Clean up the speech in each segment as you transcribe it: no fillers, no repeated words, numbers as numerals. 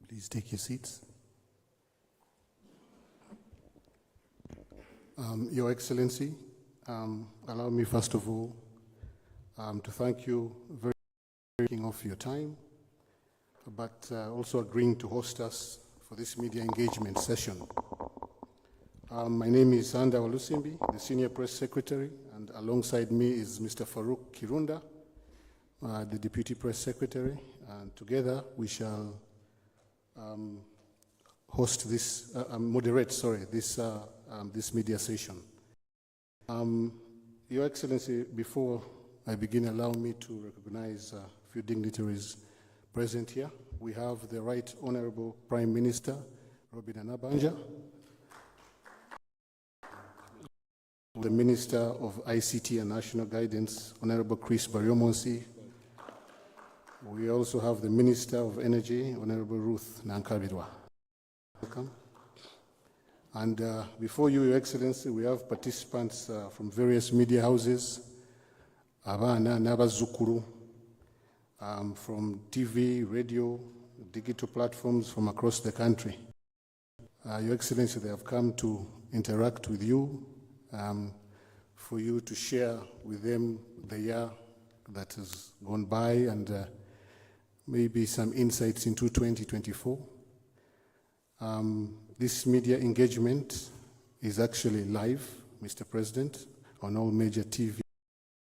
Please take your seats. Your Excellency, allow me first of all to thank you very much for taking off your time, but also agreeing to host us for this media engagement session. My name is Anda Walusimbi, the Senior Press Secretary, and alongside me is Mr. Farouk Kirunda, the Deputy Press Secretary, and together we shall host this, moderate, this media session. Your Excellency, before I begin, allow me to recognize a few dignitaries present here. We have the Right Honorable Prime Minister, Robin Anabanja, the Minister of ICT and National Guidance, Honorable Chris Baryomonsi. We also have the Minister of Energy, Honorable Ruth Nankabirwa. Welcome. And before you, Your Excellency, we have participants from various media houses, Abana Nabazukuru, from TV, radio, digital platforms from across the country. Your Excellency, they have come to interact with you, for you to share with them the year that has gone by and maybe some insights into 2024. This media engagement is actually live, Mr. President, on all major TV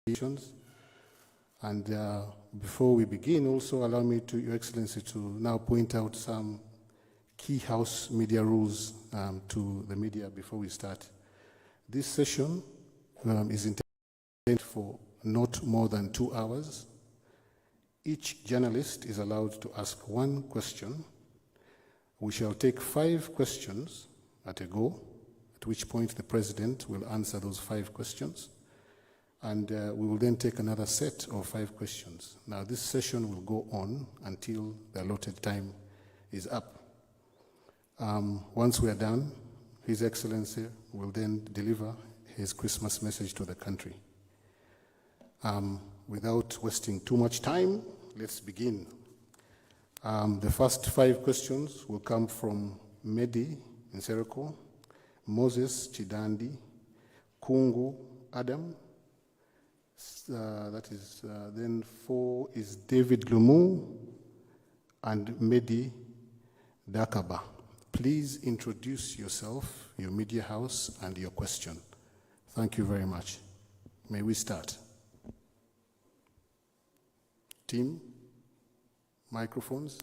stations. And before we begin, also allow me to, Your Excellency, to now point out some key house media rules to the media before we start. This session is intended for not more than 2 hours. Each journalist is allowed to ask one question. We shall take 5 questions at a go, at which point the President will answer those 5 questions. And we will then take another set of 5 questions. Now, this session will go on until the allotted time is up. Once we are done, His Excellency will then deliver his Christmas message to the country. Without wasting too much time, let's begin. The first 5 questions will come from Medi Nsereko, Moses Chidandi, Kungu Adam, then 4 is David Lumu, and Medi Dakaba. Please introduce yourself, your media house, and your question. Thank you very much. May we start? Team, microphones.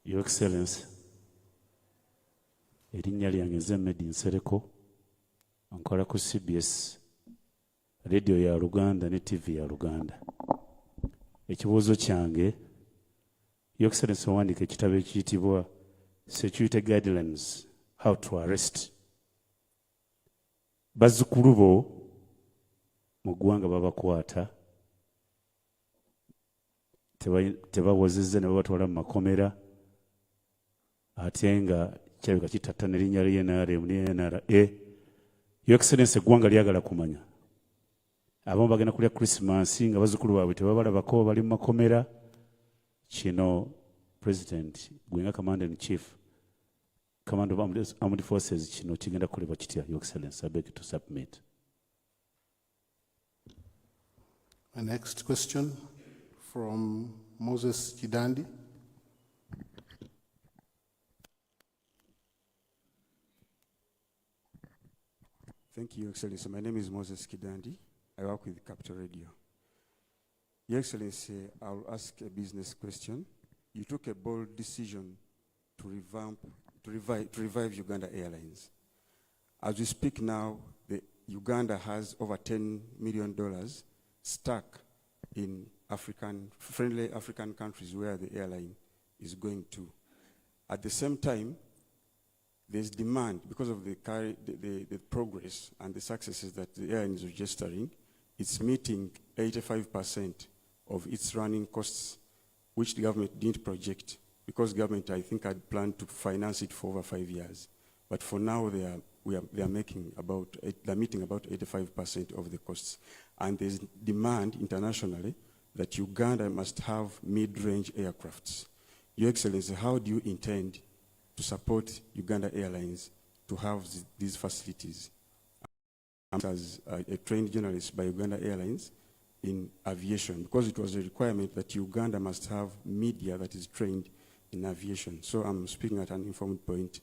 Your Excellency, erinnya lyange nze Medi Nsereko, nkola ku CBS, radio ya Luganda ne TV ya Luganda. Ekibuuzo kyange, Your Excellency, wandiika ekitabo ekiyitibwa Security Guidelines, How to Arrest. Bazzukulu bo mu ggwanga babakwata, tebawozezza ne babatwala mu makomera, ate nga kirabika kitatta n'erinnya ly'NRM ne NRA. Your Excellency, eggwanga lyagala kumanya. Abamu bagenda kulya Christmas nga bazzukulu baabwe tebabalabako bali mu makomera. Kino President gwenga Commander in Chief, Commander of Armed Forces, kino kigenda kuleba kitya, Your Excellency, I beg to submit. A next question from Moses Kidandi. Thank you, Your Excellency. My name is Moses Kidandi. I work with Capital Radio. Your Excellency, I'll ask a business question. You took a bold decision to revive Uganda Airlines. As we speak now, Uganda has over $10 million stuck in friendly African countries where the airline is going to. At the same time, there's demand because of the progress and the successes that the airline is registering. It's meeting 85% of its running costs, which the government didn't project, because government, I think, had planned to finance it for over 5 years. But for now, they're meeting about 85% of the costs. And there's demand internationally that Uganda must have mid-range aircrafts. Your Excellency, how do you intend to support Uganda Airlines to have these facilities? As a trained journalist by Uganda Airlines in aviation, because it was a requirement that Uganda must have media that is trained in aviation. So I'm speaking at an informed point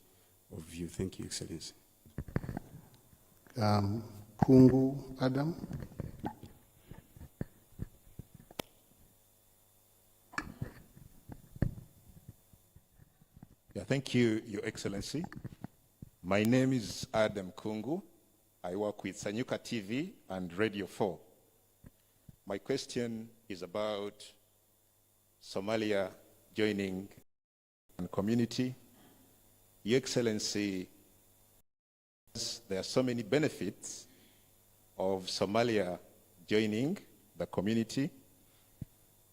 of view. Thank you, Excellency. Kungu Adam. Yeah, thank you, Your Excellency. My name is Adam Kungu. I work with Sanyuka TV and Radio 4. My question is about Somalia joining the community. Your Excellency, there are so many benefits of Somalia joining the community.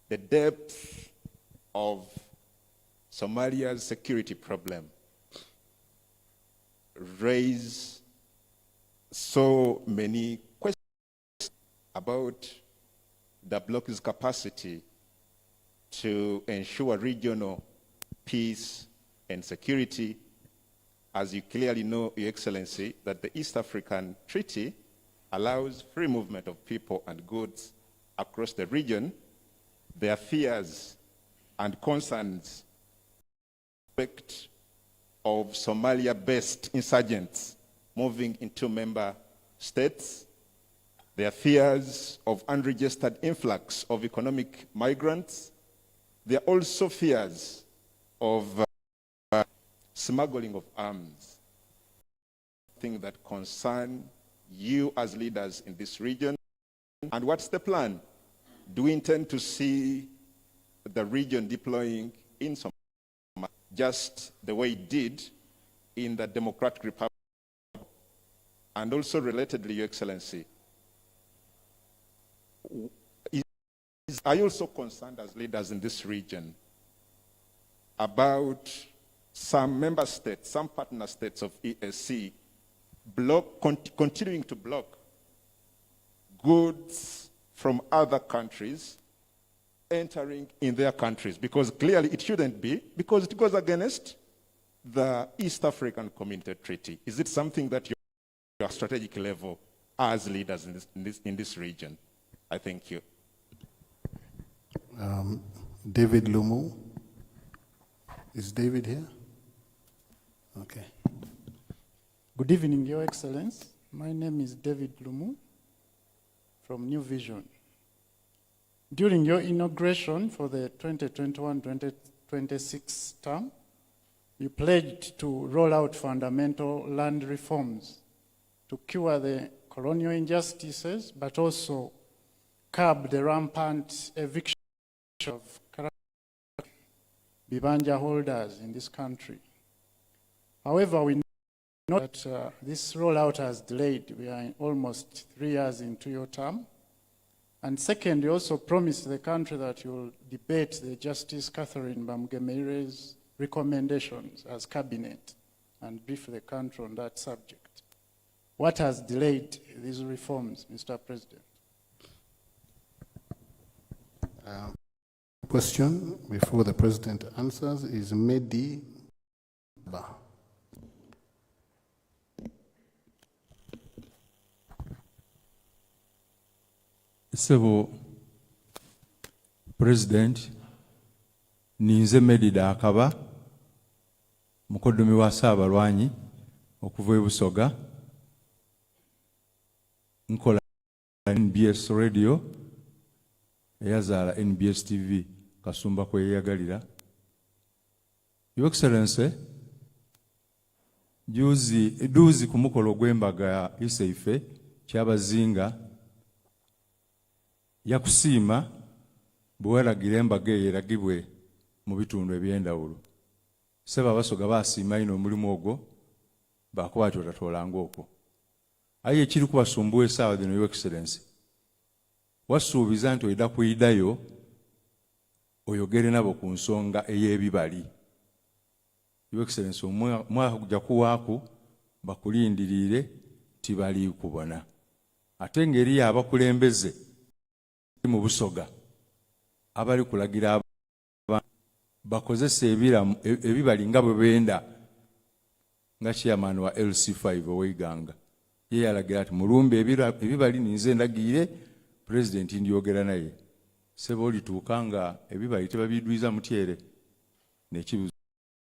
The depth of Somalia's security problem raise so many questions about the bloc's capacity to ensure regional peace and security. As you clearly know, Your Excellency, that the East African Treaty allows free movement of people and goods across the region. Their fears and concerns of Somalia-based insurgents moving into member states, their fears of unregistered influx of economic migrants. There are also fears of smuggling of arms, things that concern you as leaders in this region. And what's the plan? Do we intend to see the region deploying in Somalia, just the way it did in the Democratic Republic? And also relatedly, Your Excellency, are you also concerned as leaders in this region about some member states, some partner states of EAC, continuing to block goods from other countries entering in their countries? Because clearly it shouldn't be, because it goes against the East African Community Treaty. Is it something that you're at strategic level as leaders in this region? I thank you. David Lumu. Is David here? Okay. Good evening, Your Excellency. My name is David Lumu from New Vision. During your inauguration for the 2021-2026 term, you pledged to roll out fundamental land reforms to cure the colonial injustices, but also curb the rampant eviction of Bibanja holders in this country. However, we know that this rollout has delayed. We are almost 3 years into your term. And second, you also promised the country that you will debate the Justice Catherine Bamgemeire's recommendations as cabinet and brief the country on that subject. What has delayed these reforms, Mr. President? Question before the President answers is Mehdi Ba. Sebo President, ninze Medida Akaba, mukoddomi wa Ssaabalwanyi okuva e Busoga, nkola NBS Radio, eyazaala NBS TV, Kasumba kwe yeyagalira. Your Excellency, duzi ku mukolo gw'embaga ya H.E.Y.K Kyabazinga yakusiima bwe walagira embaga eyo eragibwe mu bitundu eby'endawulo. Ssebo Abasoga baasiima ino omulimu ogwo baakuba kyotatolanga okwo. Aye ekiri kubasumbuwa essaawa zino, Your Excellency, wasuubiza nti oyida kuyidayo oyogere nabo ku nsonga ey'ebibali. Your Excellency, omwaka gujja kuwaaku bakulindiriire tibali kubona. Ate ngeri abakulembeze mu Busoga abali kulagira bakozese ebibali nga bwe benda, nga chairman wa LC5 ow'Iganga ye yalagira ati mulumbe ebibali ninze ndagire President ndiyogera naye. Ssebo olituuka nga ebibali tebabidwiza mutyere n'ekibuzo.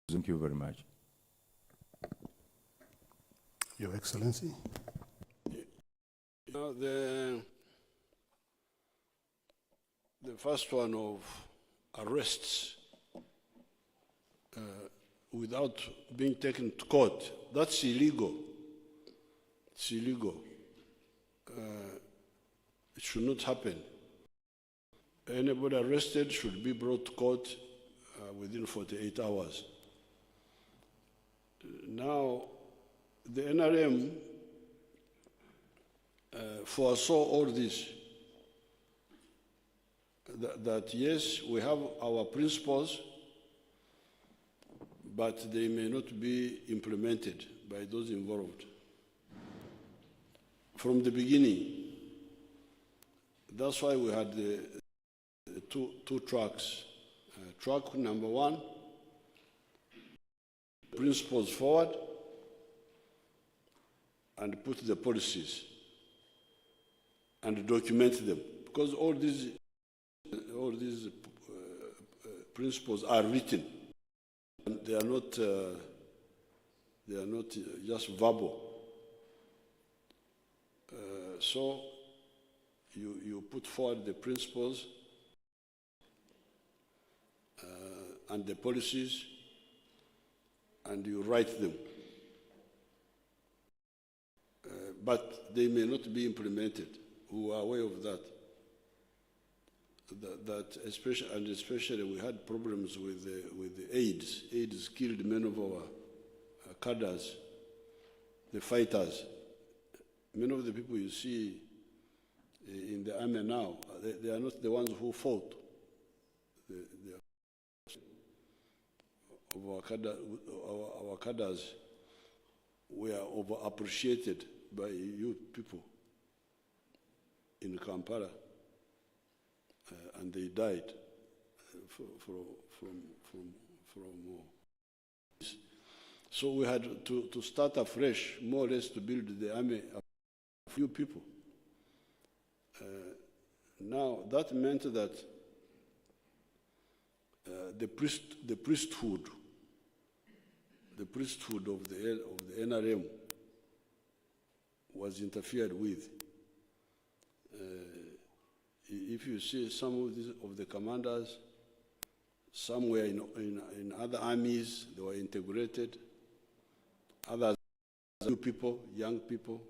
Thank you very much. Your Excellency. Now the first one of arrests without being taken to court, that's illegal. It's illegal. It should not happen. Anybody arrested should be brought to court within 48 hours. Now, the NRM foresaw all this, that yes, we have our principles, but they may not be implemented by those involved. From the beginning, that's why we had the two tracks. Track number one, principles forward, and put the policies and document them, because all these principles are written. And they are not just verbal. So you put forward the principles and the policies, and you write them. But they may not be implemented. We are aware of that. That especially we had problems with the AIDS. AIDS killed many of our cadres, the fighters. Many of the people you see in the army now, they are not the ones who fought. Our cadres were overappreciated by youth people in Kampala, and they died from so we had to start afresh, more or less, to build the army of few people. Now that meant that the priesthood of the NRM was interfered with. If you see some of the commanders, some were in other armies, they were integrated. Others, new people, young people.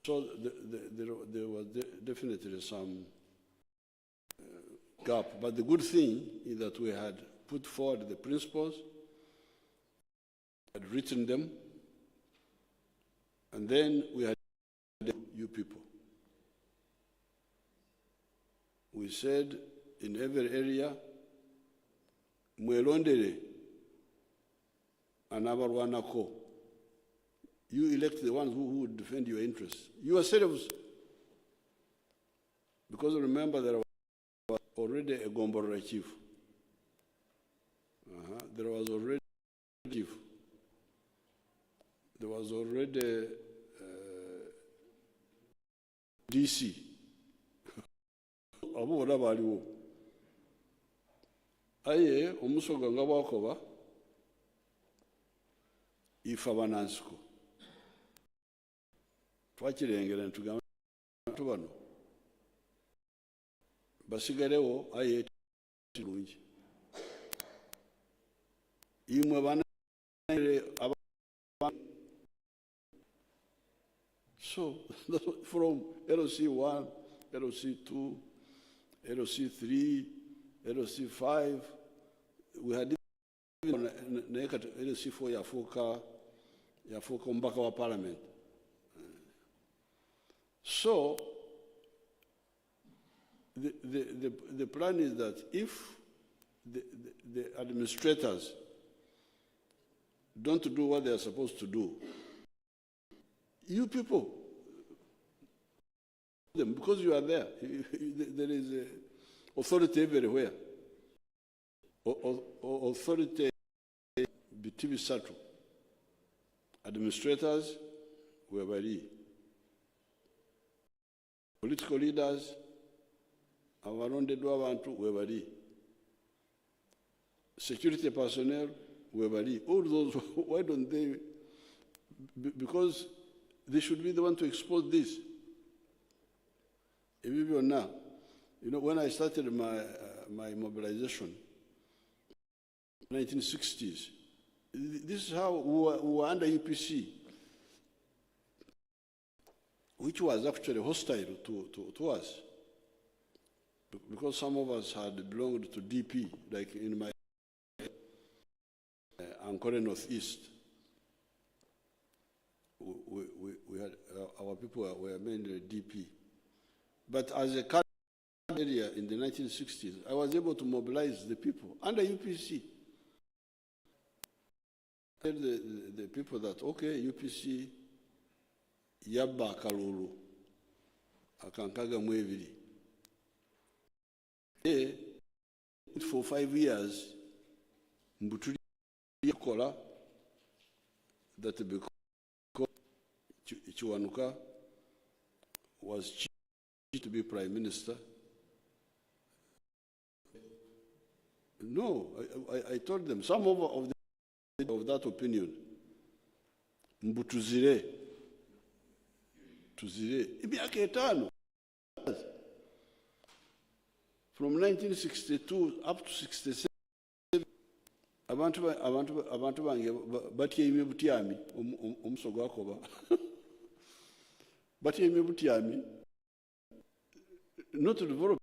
So there was definitely some gap. But the good thing is that we had put forward the principles, had written them, and then we had you people. We said in every area, mwelondere anabarwanako. You elect the ones who would defend your interests. Yourselves, because remember there was already a Gombora chief. There was already a chief. There was already DC. abo bonna baaliwo aye omusoga nga bwakoba ife abanansiko twakirengera netugamba abantu bano basigalewo aye kirungi imwe bana so from LC1, LC2, LC3, LC5, we had LC4 yafuuka omubaka wa parliament. So the plan is that if the administrators don't do what they are supposed to do, you people, because you are there, there is authority everywhere. Authority between Satu. Administrators were bari. Political leaders, abarondedwa abantu were bari. Security personnel were bari. All those, why don't they? Because they should be the one to expose this. Even now, you know, when I started my mobilization, 1960s, this is how we were under UPC, which was actually hostile to us, because some of us had belonged to DP, like in my Ankole Northeast. We had our people were mainly DP, but as a area in the 1960s, I was able to mobilize the people under UPC. Tell the people that, okay, UPC, yabba kalulu, akankaga mwevili. For 5 years, mbutuli kola, that because Chiwanuka was chosen to be prime minister. No, I told them, some of that opinion, mbutuzire, imiaka etano. From 1962 up to 67, abantu bange batyaime butyami omusogo akoba batyaime butyami, not to develop,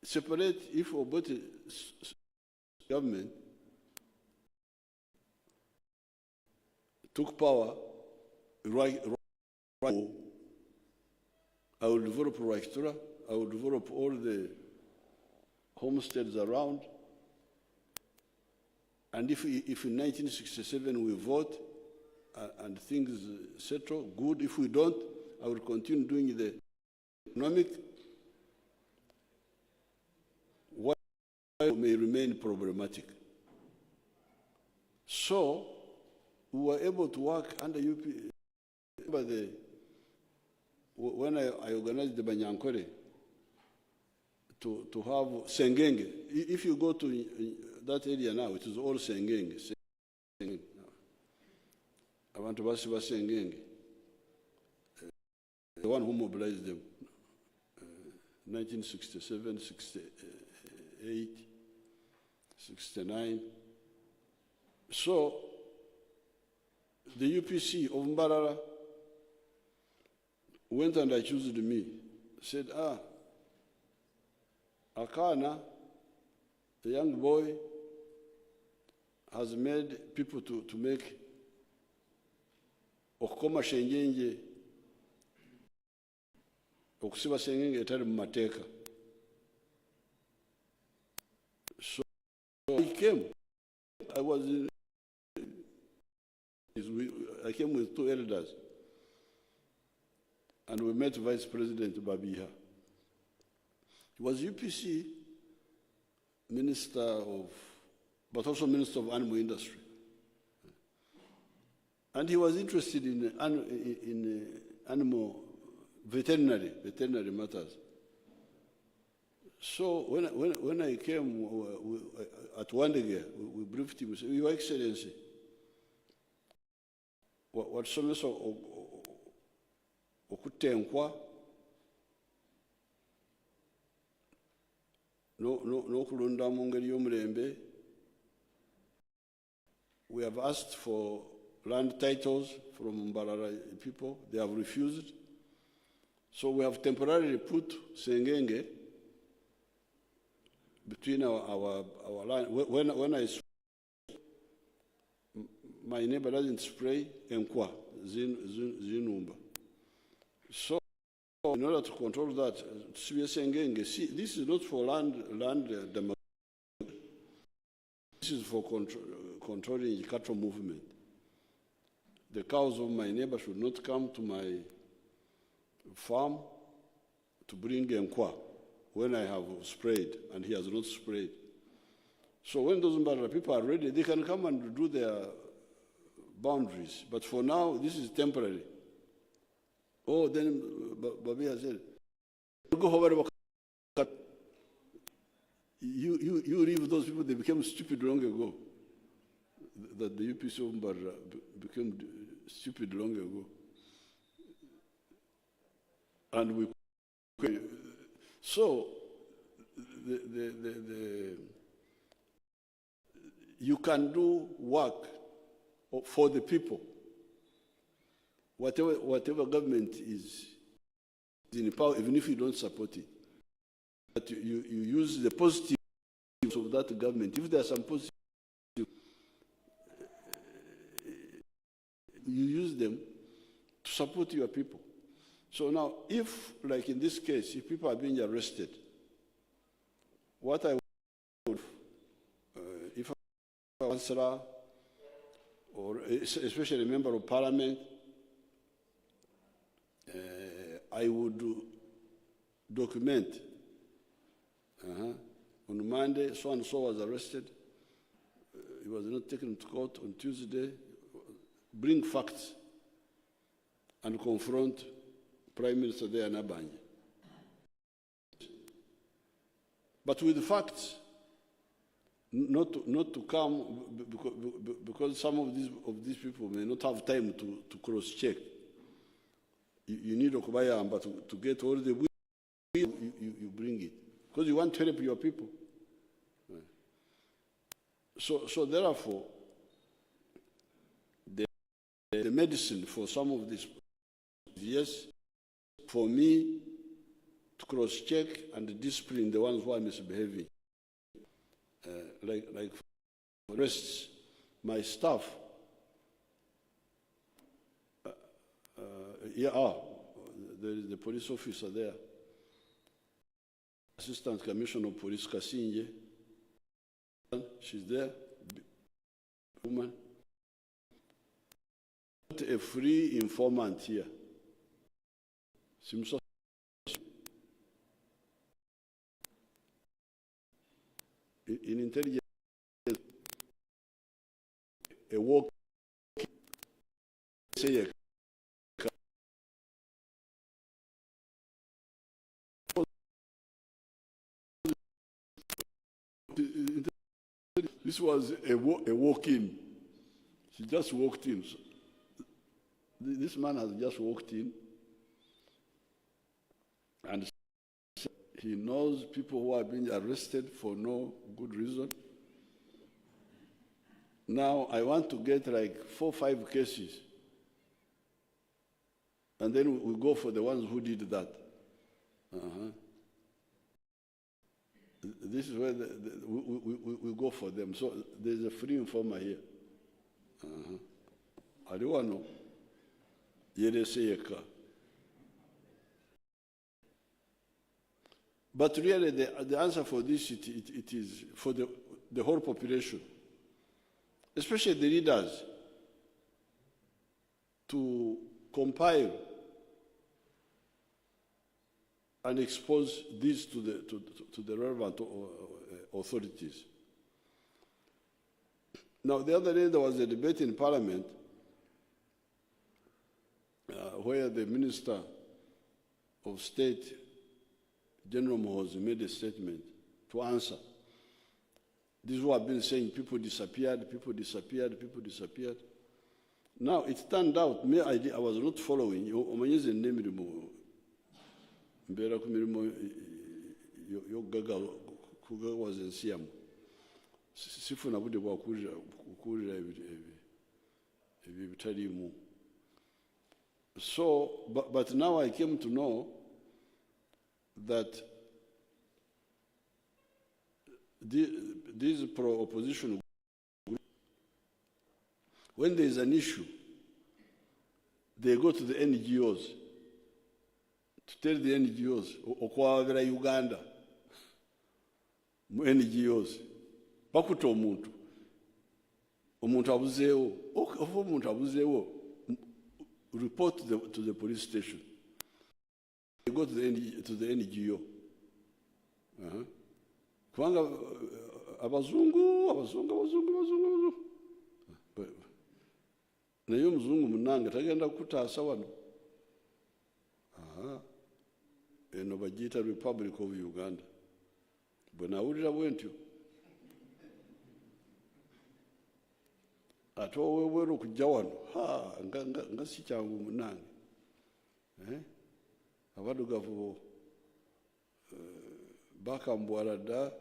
separate. If about government took power, right, I will develop Raistura, I will develop all the homesteads around. And if in 1967 we vote and things settle, good. If we don't, I will continue doing the economic. What may remain problematic. So we were able to work under UP. When I organized the Banyankore to have Sengenge. If you go to that area now, it is all Sengenge. I want to basi Sengenge. The one who mobilized them, 1967, 68, 69. So the UPC of Mbarara went and accused me, said, Akana, the young boy, has made people to make okukoma shengenje, okusiba sengenge etali mu mateeka. So I came. I came with 2 elders, and we met Vice President Babiha. He was UPC Minister but also Minister of Animal Industry. And he was interested in animal veterinary matters. So when I came at Wandegea, we briefed him, we said, Your Excellency, what someso okutenkwa no kulonda mu ngeri y'omulembe. We have asked for land titles from Mbarara people. They have refused. So we have temporarily put Sengenge between our land. When I spray, my neighbor doesn't spray Enkwa, Zinumba. So in order to control that, Sengenge, see, this is not for land demography. This is for controlling cattle movement. The cows of my neighbor should not come to my farm to bring Enkwa when I have sprayed and he has not sprayed. So when those Mbarara people are ready, they can come and do their boundaries. But for now, this is temporary. Oh, then Babi has said, go over. You leave those people, they became stupid long ago. That the UPC of Mbarara became stupid long ago. And we, so you can do work for the people. Whatever government is in power, even if you don't support it, but you use the positives of that government. If there are some positives, you use them to support your people. So now, if, like in this case, if people are being arrested, what I would, if a councillor, or especially a member of parliament, I would document. On Monday, so-and-so was arrested. He was not taken to court on Tuesday. Bring facts and confront Prime Minister there, Nabanye. But with facts, not to come, because some of these people may not have time to cross-check. You need Okubayamba to get all the will, you bring it. Because you want to help your people. So therefore, the medicine for some of this, yes, for me to cross-check and discipline the ones who are misbehaving. Like for the rest, my staff, the police officer there, Assistant Commissioner of Police Kasinje, she's there, woman. Not a free informant here. Seems so. In intelligence, a walk, say this was a walk-in. She just walked in. So this man has just walked in, and he knows people who are being arrested for no good reason. Now I want to get like 4 or 5 cases, and then we go for the ones who did that. This is where we go for them. So there's a free informer here. I don't want to know. H.E.Y.K. But really, the answer for this, it is for the whole population, especially the leaders, to compile and expose this to the relevant authorities. Now, the other day there was a debate in Parliament where the Minister of State General Mohozi made a statement to answer. This is what I've been saying, people disappeared, people disappeared, people disappeared. Now, it turned out, I was not following. Omanyeze nemirimo mbera ku mirimo yo gaga was in Siam. Sifuna bude bwa kukurira bitarimu. So, but now I came to know that these pro-opposition groups, when there is an issue, they go to the NGOs to tell the NGOs, okwawabira Uganda, mu NGOs, bakuta omuntu abuzeewo, ofa omuntu abuzeewo, report to the police station. They go to the NGO. Kubanga abazungu. Naye omuzungu munange tagenda kutaasa wano. Eno bagiyita Republic of Uganda. Bwe nawulira bwe ntyo. Ate owebweru okujja wano, nga si kyangu munange. Abaddugavu bakambwala dda.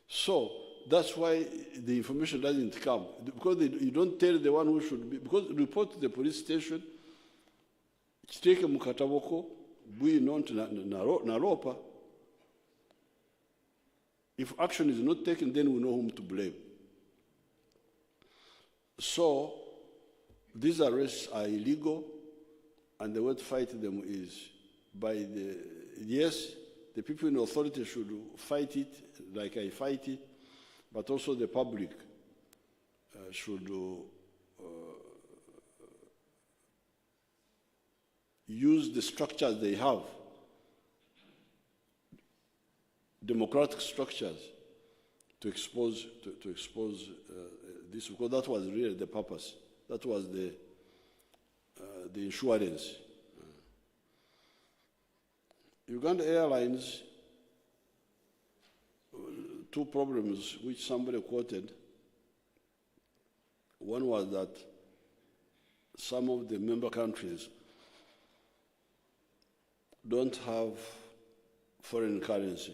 So that's why the information doesn't come, because you don't tell the one who should be, because report to the police station, kiteeke mu kataboko bwino nti naloopa. If action is not taken, then we know whom to blame. So these arrests are illegal, and the way to fight them is by the people in authority should fight it like I fight it, but also the public should use the structures they have, democratic structures, to expose this, because that was really the purpose. That was the insurance. Uganda Airlines, two problems which somebody quoted. One was that some of the member countries don't have foreign currency.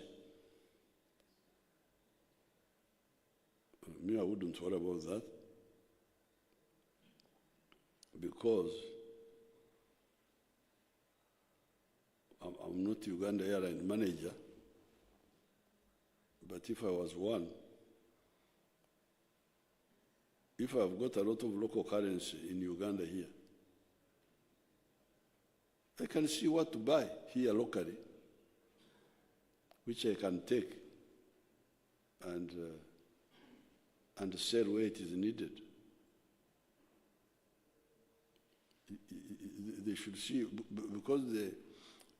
Me, I wouldn't worry about that, because I'm not Uganda Airline manager, but if I was one, if I've got a lot of local currency in Uganda here, I can see what to buy here locally, which I can take and sell where it is needed. They should see, because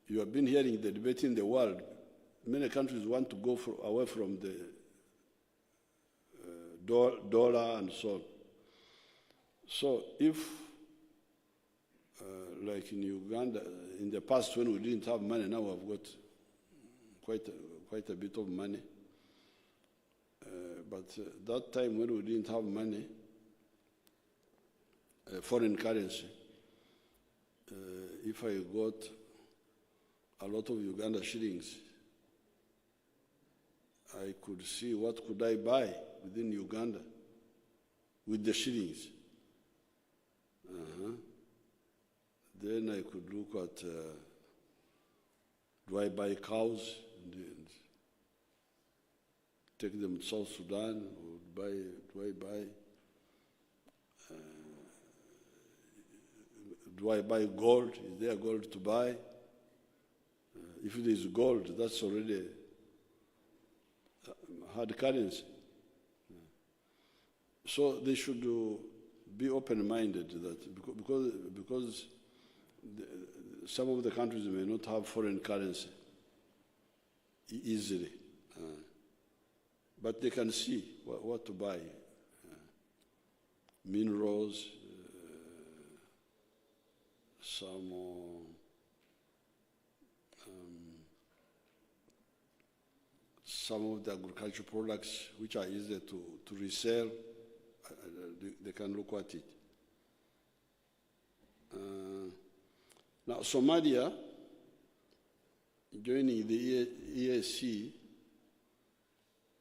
you have been hearing the debate in the world. Many countries want to go away from the dollar and so on. So if, like in Uganda, in the past when we didn't have money, now we've got quite a bit of money. But that time when we didn't have money, foreign currency, if I got a lot of Uganda shillings, I could see what could I buy within Uganda with the shillings. Then I could look at, do I buy cows and take them to South Sudan, or do I buy gold? Is there gold to buy? If there is gold, that's already hard currency. So they should be open-minded that because some of the countries may not have foreign currency easily, but they can see what to buy. Minerals, some some of the agricultural products which are easier to resell, they can look at it. Now, Somalia, joining the EAC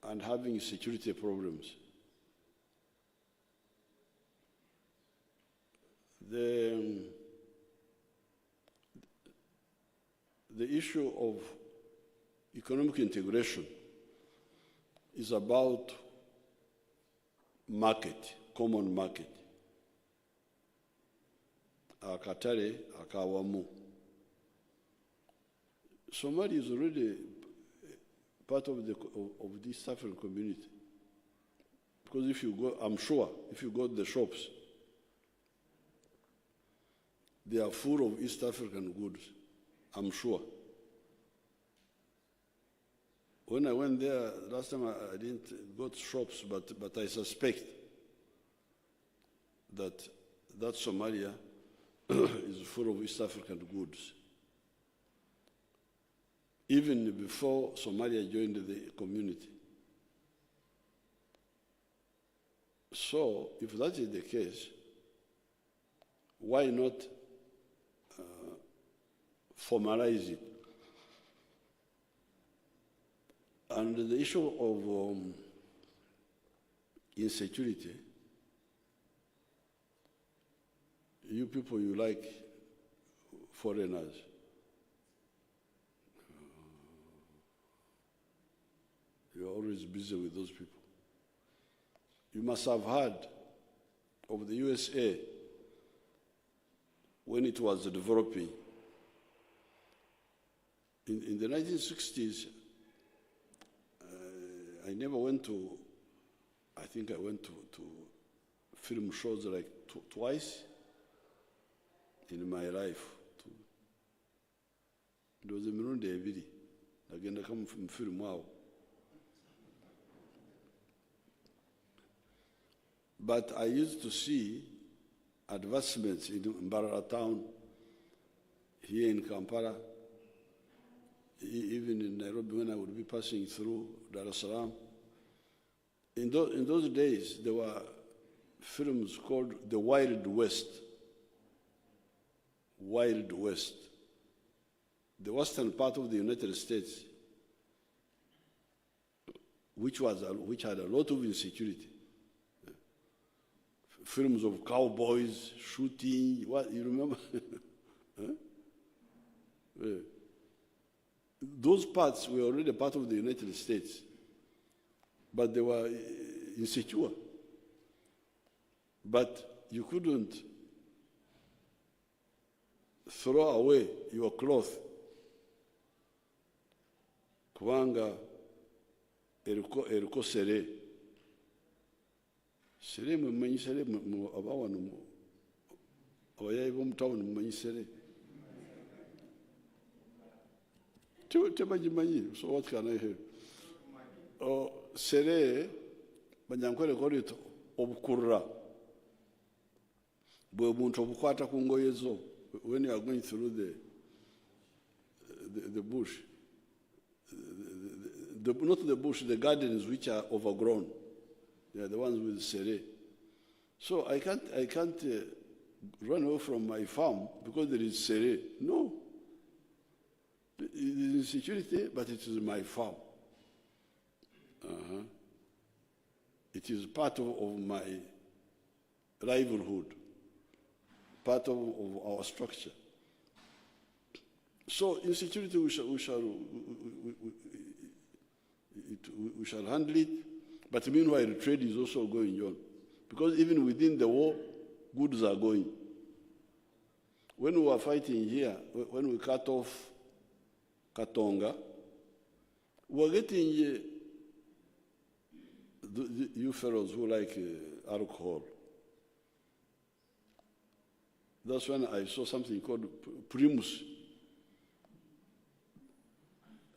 and having security problems. The issue of economic integration is about market, common market. Akatare, akawamu. Somalia is already part of the East African community. Because if you go, I'm sure, if you go to the shops, they are full of East African goods, I'm sure. When I went there, last time I didn't go to shops, but I suspect that Somalia is full of East African goods. Even before Somalia joined the community. So, if that is the case, why not formalize it? And the issue of insecurity, you people, you like foreigners. You're always busy with those people. You must have heard of the USA when it was developing. In the 1960s, I never went to, I think I went to film shows like twice in my life. It was a mirundi ebiri. Nagenda come from film wow. But I used to see advancements in Mbarara town, here in Kampala, even in Nairobi when I would be passing through Dar es Salaam. In those days, there were films called The Wild West. Wild West. The western part of the United States, which had a lot of insecurity. Films of cowboys, shooting, what, you remember? Huh? Yeah. Those parts were already part of the United States, but they were insecure. But you couldn't throw away your cloth. Kubanga eriko sere. Sere mmanyi sere abawano abayayi b'omutawuni mmanyi sere. Tebagimanyi, so what can I hear? Sere banyankwere korito obukurra. Bwe muntu obukwata ku ngoye zo when you are going through the bush. Not the bush, the gardens which are overgrown. They are the ones with sere. So I can't run away from my farm because there is sere. No. It is insecurity, but it is my farm. It is part of my livelihood, part of our structure. So insecurity, we shall handle it, but meanwhile trade is also going on. Because even within the war, goods are going. When we were fighting here, when we cut off Katonga, we were getting you fellows who like alcohol. That's when I saw something called Primus.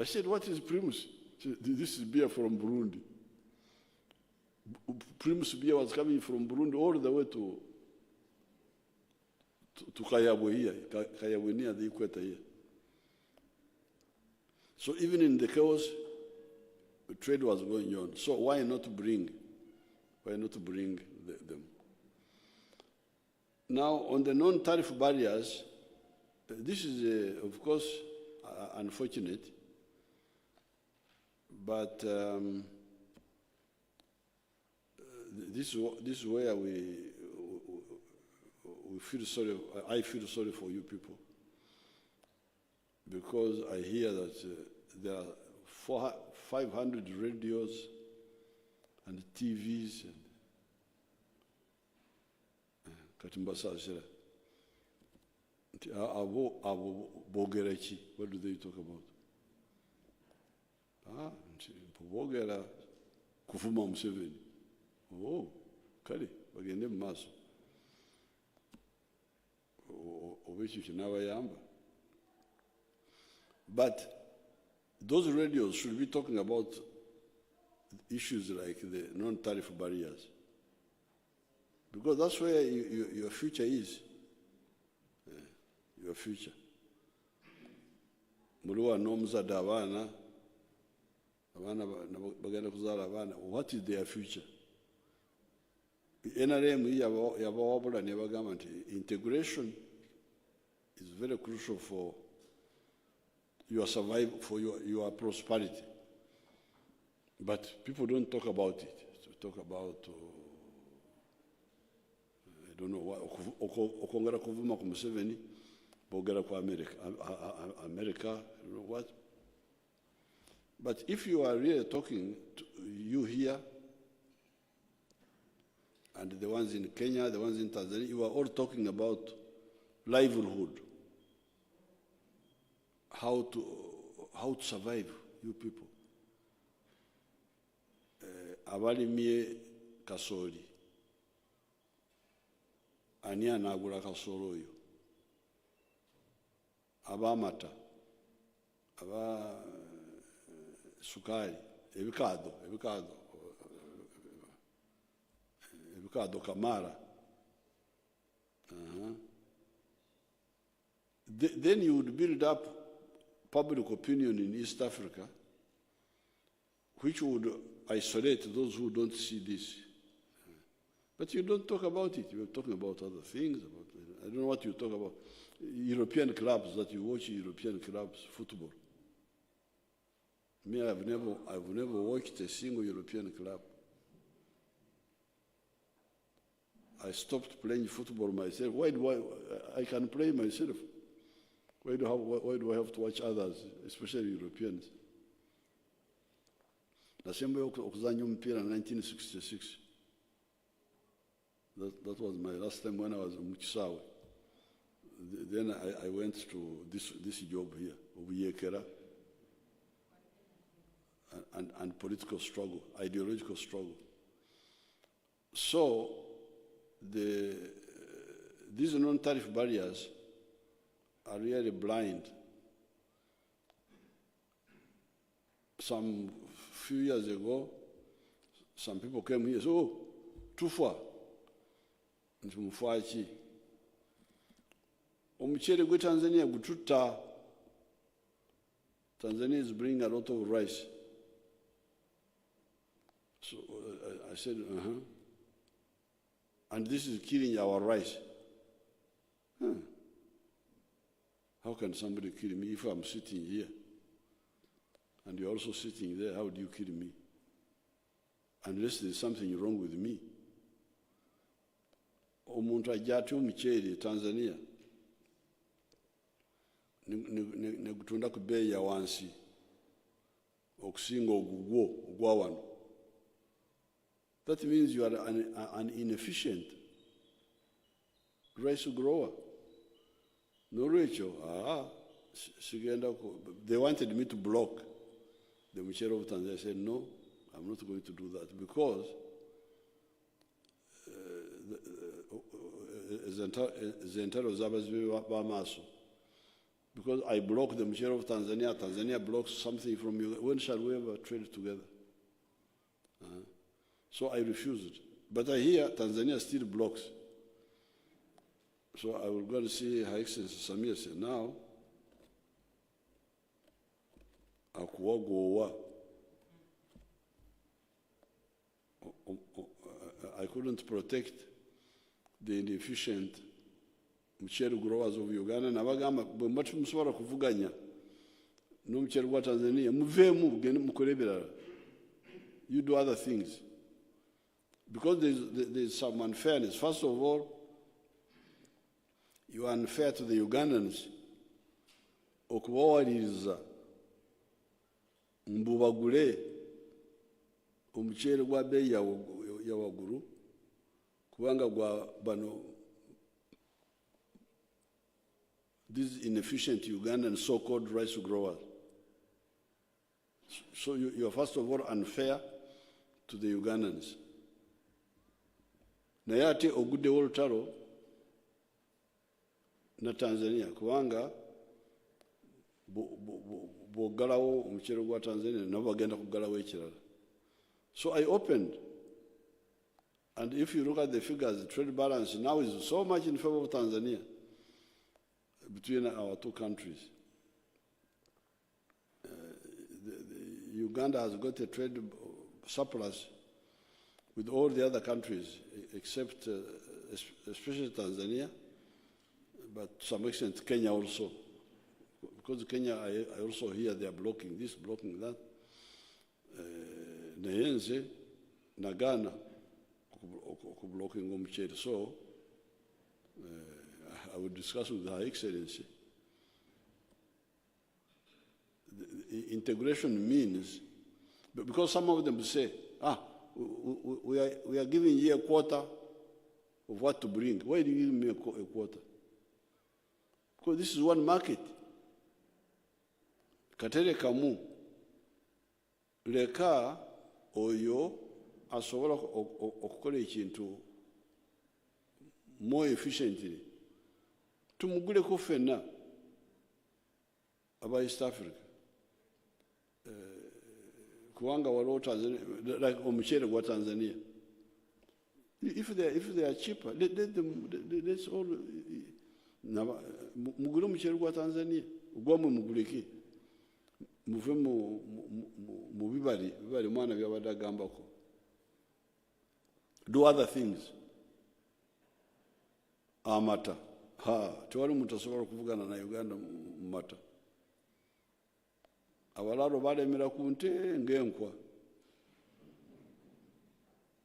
I said, what is Primus? Said, this is beer from Burundi. Primus beer was coming from Burundi all the way to Kayabwe here, Kayabwe near the equator here. So even in the chaos, trade was going on. So why not bring them? Now, on the non-tariff barriers, this is, of course, unfortunate, but this is where we feel sorry. I feel sorry for you people, because I hear that there are 500 radios and TVs and Katimbasasira. Abo Bogerechi, what do they talk about? Bogera Kufuma Museveni. Oh, Kali, bagende maso. But those radios should be talking about issues like the non-tariff barriers, because that's where your future is. Your future. Muruwa nomuzadde abaana bagenda kuzaala abaana. What is their future? NRM yabawabula ne bagamba nti integration is very crucial for your survival, for your prosperity. But people don't talk about it. They talk about, I don't know, okongera kuvuma ku Museveni, bogera ku America, you know what? But if you are really talking to you here, and the ones in Kenya, the ones in Tanzania, you are all talking about livelihood, how to survive, you people. Abalimye kasoli, ani anagula kasolo oyo, abamata, aba sukari, ebikado kamara. Then you would build up public opinion in East Africa, which would isolate those who don't see this. But you don't talk about it. You're talking about other things. I don't know what you talk about. European clubs, that you watch European clubs, football. Me, I've never watched a single European club. I stopped playing football myself. Why do I can play myself. Why do I have to watch others, especially Europeans? Nasembe okuzanya omupiira in 1966. That was my last time when I was in Mukisawe. Then I went to this job here, H.E.Y.K, and political struggle, ideological struggle. So these non-tariff barriers are really blind. Some few years ago, some people came here and said, oh, too far. Nti omuchere gwe Tanzania gututta. Tanzania is bringing a lot of rice. So I said, and this is killing our rice. How can somebody kill me if I'm sitting here? And you're also sitting there, how do you kill me? Unless there's something wrong with me. Omuntu ajja omuceere Tanzania ne gutunda ku bbeeyi ya wansi okusinga ogugwo ogwa wano. That means you are an inefficient rice grower. Norwecho, they wanted me to block the muchere of Tanzania. I said, no, I'm not going to do that, because because I block the muchere of Tanzania, Tanzania blocks something from you. When shall we ever trade together? So I refused. But I hear Tanzania still blocks. So I will go and see Her Excellency Samia say, now, akuwagowa. I couldn't protect the inefficient muceere growers of Uganda. Nabagamba bwe mbatu musobola kuvuganya n'omuceere gwa Tanzania muveemu mugende mukole ebirala. You do other things. Because there's some unfairness. First of all, you are unfair to the Ugandans okubawaliriza mbu bagule omuceere gwa bbeeyi ya waggulu kubanga gwa bano these inefficient Ugandan so-called rice growers. So you are first of all unfair to the Ugandans. Naye ate oguddewo olutalo na Tanzania kubanga bw'oggalawo omuceere gwa Tanzania nabo bagenda kuggalawo ekirala. So I opened, and if you look at the figures, the trade balance now is so much in favor of Tanzania between our two countries. Uganda has got a trade surplus with all the other countries except especially Tanzania, but to some extent Kenya also. Because Kenya, I also hear they are blocking this, blocking that. Nayenze, Nagana, blocking omuceere. So I will discuss with Her Excellency. The integration means, because some of them say, we are giving you a quota of what to bring. Why do you give me a quota? Because this is one market. Katere kamu leka oyo asobola okukola ekintu more efficiently. Tumuguleko ffenna aba East Africa. Kubanga waliwo Tanzania, like omuceere gwa Tanzania. If they are cheaper, let's all mugule omuceere gwa Tanzania. Ogwamwe muguleke. Muve mu bibali mwana byabadde agambako. Do other things. Amata. Tewali muntu asobola kuvugana na Uganda mu mata. Abalalo balemera ku nte ng'enkwa.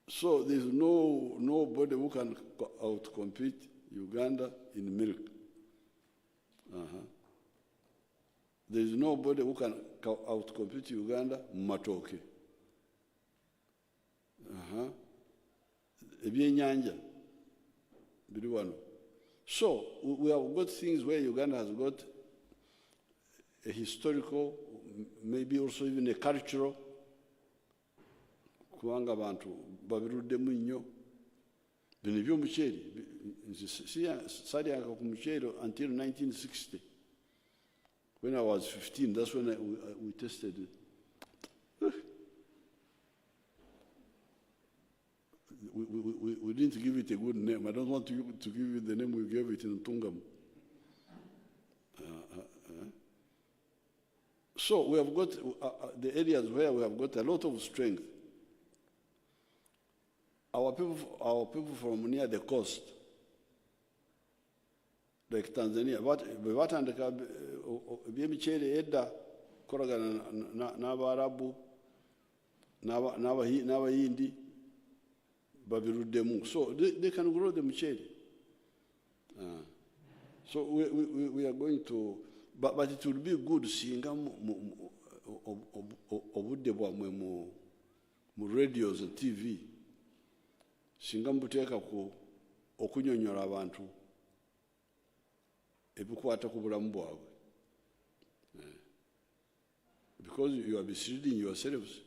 So there's nobody who can outcompete Uganda in milk. There's nobody who can outcompete Uganda in matoke. Ebyenyanja biri wano. So we have got things where Uganda has got a historical, maybe also even a cultural, kubanga abantu babiruddemu nnyo. Bino ebyomuceere salyanga ku muceere until 1960. When I was 15, that's when we tested it. We didn't give it a good name. I don't want to give you the name we gave it in Tungam. So we have got the areas where we have got a lot of strength. Our people from near the coast, like Tanzania, bebatandika ebyemiceere edda koragana n'Abarabu n'Abayindi babiruddemu. So they can grow the muceere. So we are going to, but it will be good singa obudde bwamwe mu radios and TV singa mbuteeka ku okunyonyola abantu ebikwata ku bulamu bwabwe. Because you are misleading yourselves.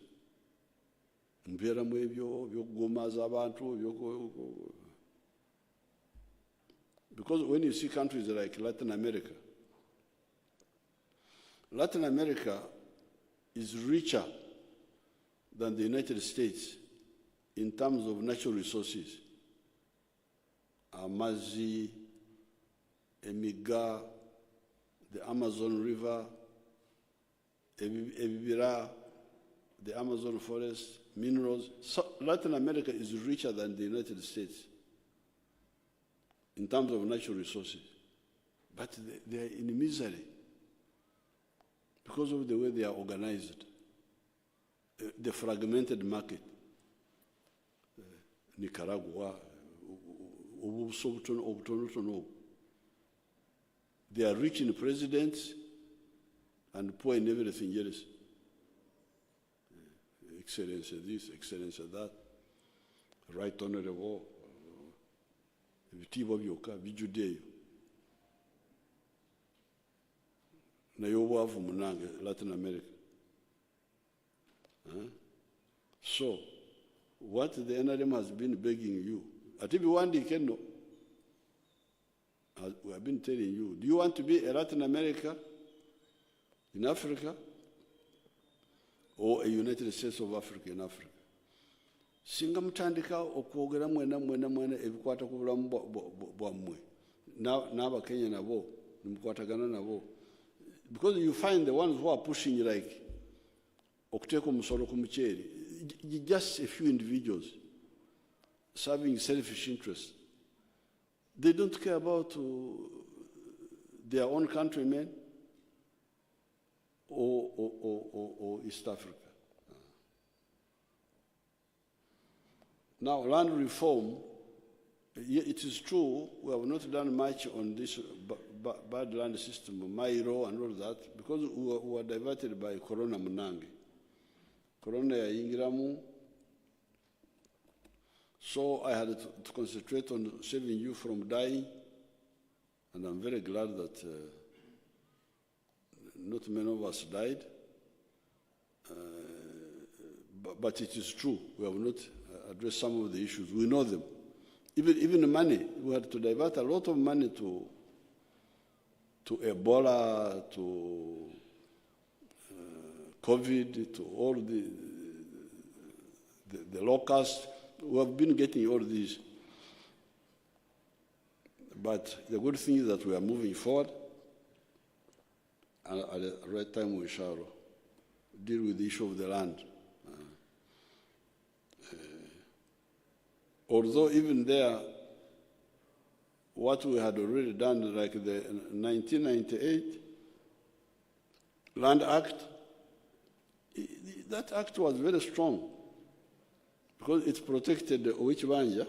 Mbeeramu ebyo byokugomaaza abantu. Because when you see countries like Latin America is richer than the United States in terms of natural resources. Amazzi, Emiga, the Amazon River, ebibira the Amazon forest, minerals. So Latin America is richer than the United States in terms of natural resources. But they are in misery because of the way they are organized, the fragmented market. Nicaragua, they are rich in presidents and poor in everything else. Excellency this, excellency that, right honorable, ebitiibwa byokka bijjudde eyo. Naye obwavu munange Latin America. So, what the NRM has been begging you, ati biwandiike nno, we have been telling you, do you want to be a Latin America in Africa or a United States of Africa in Africa? Singa mutandika okwogera mwena ebikwata ku bulamu bwammwe n'Abakenya nabo nimukwatagana nabo, because you find the ones who are pushing like okuteeka omusolo ku muceeri, just a few individuals serving selfish interests. They don't care about their own countrymen or East Africa. Now, land reform, it is true, we have not done much on this bad land system, Mairo and all that, because we were diverted by Corona Munange. Corona yaingiramu, so I had to concentrate on saving you from dying, and I'm very glad that not many of us died. But it is true, we have not addressed some of the issues. We know them. Even the money, we had to divert a lot of money to Ebola, to COVID, to all the locusts. We have been getting all these. But the good thing is that we are moving forward, and at the right time we shall deal with the issue of the land. Although even there, what we had already done, like the 1998 Land Act, that act was very strong because it protected the H.E.Y.K.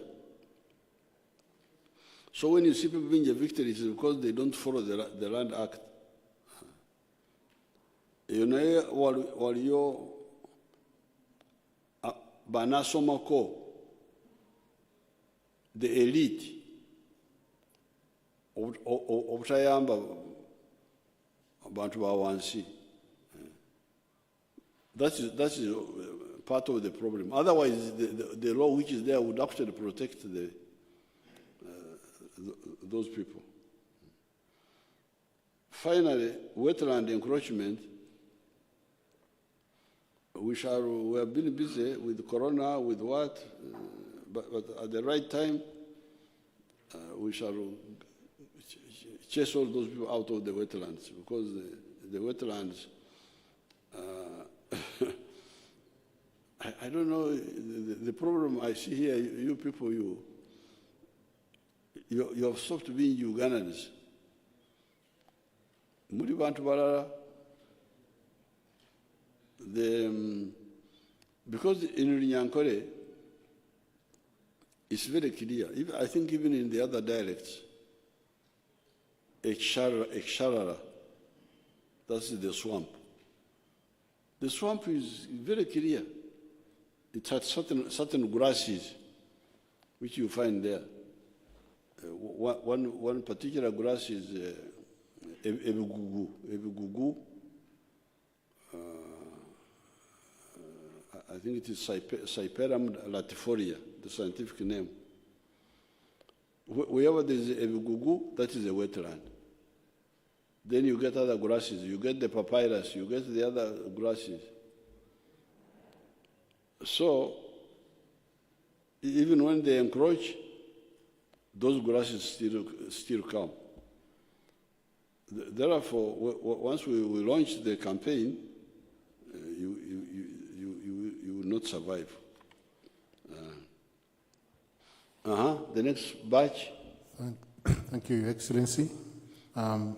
So when you see people being evicted, it's because they don't follow the Land Act. You know, while you're banasomako, the elite obutayamba abantu bawansi. That is part of the problem. Otherwise, the law which is there would actually protect those people. Finally, wetland encroachment. We have been busy with Corona, with what, but at the right time, we shall chase all those people out of the wetlands, because the wetlands, I don't know, the problem I see here, you people, you have stopped being Ugandans. Muri bantu balala, because in Runyankore, it's very clear. I think even in the other dialects, H.E.Y.K, that's the swamp. The swamp is very clear. It has certain grasses which you find there. One particular grass is Ebigugu. I think it is Cyperum latifolia, the scientific name. Wherever there is a Ebigugu, that is a wetland. Then you get other grasses. You get the papyrus. You get the other grasses. So, even when they encroach, those grasses still come. Therefore, once we launch the campaign, you not survive. The next batch. Thank you, Your Excellency. The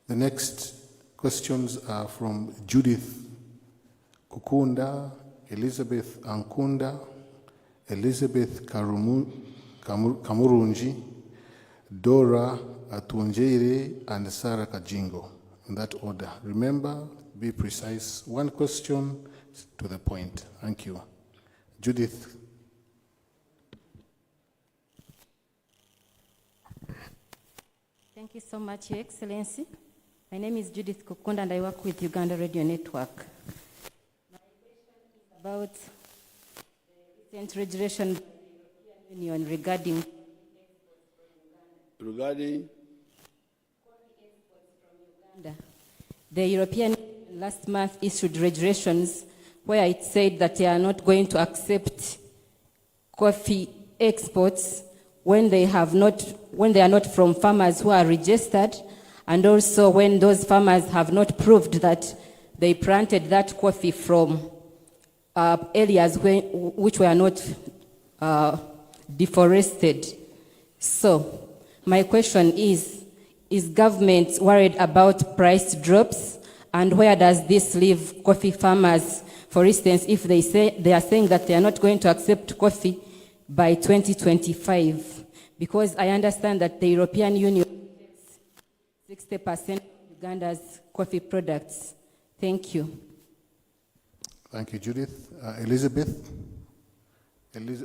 next questions are from Judith Kukunda, Elizabeth Ankunda, Elizabeth Kamurunji, Dora Atunjere, and Sarah Kajingo, in that order. Remember, be precise. One question to the point. Thank you. Judith. Thank you so much, Your Excellency. My name is Judith Kukunda and I work with Uganda Radio Network. My question is about the recent regulation by the European Union regarding coffee exports from Uganda. The European Union last month issued regulations where it said that they are not going to accept coffee exports when they are not from farmers who are registered, and also when those farmers have not proved that they planted that coffee from areas which were not deforested. So my question is government worried about price drops, and where does this leave coffee farmers? For instance, if they are saying that they are not going to accept coffee by 2025, because I understand that the European Union takes 60% of Uganda's coffee products. Thank you. Thank you, Judith. Elizabeth?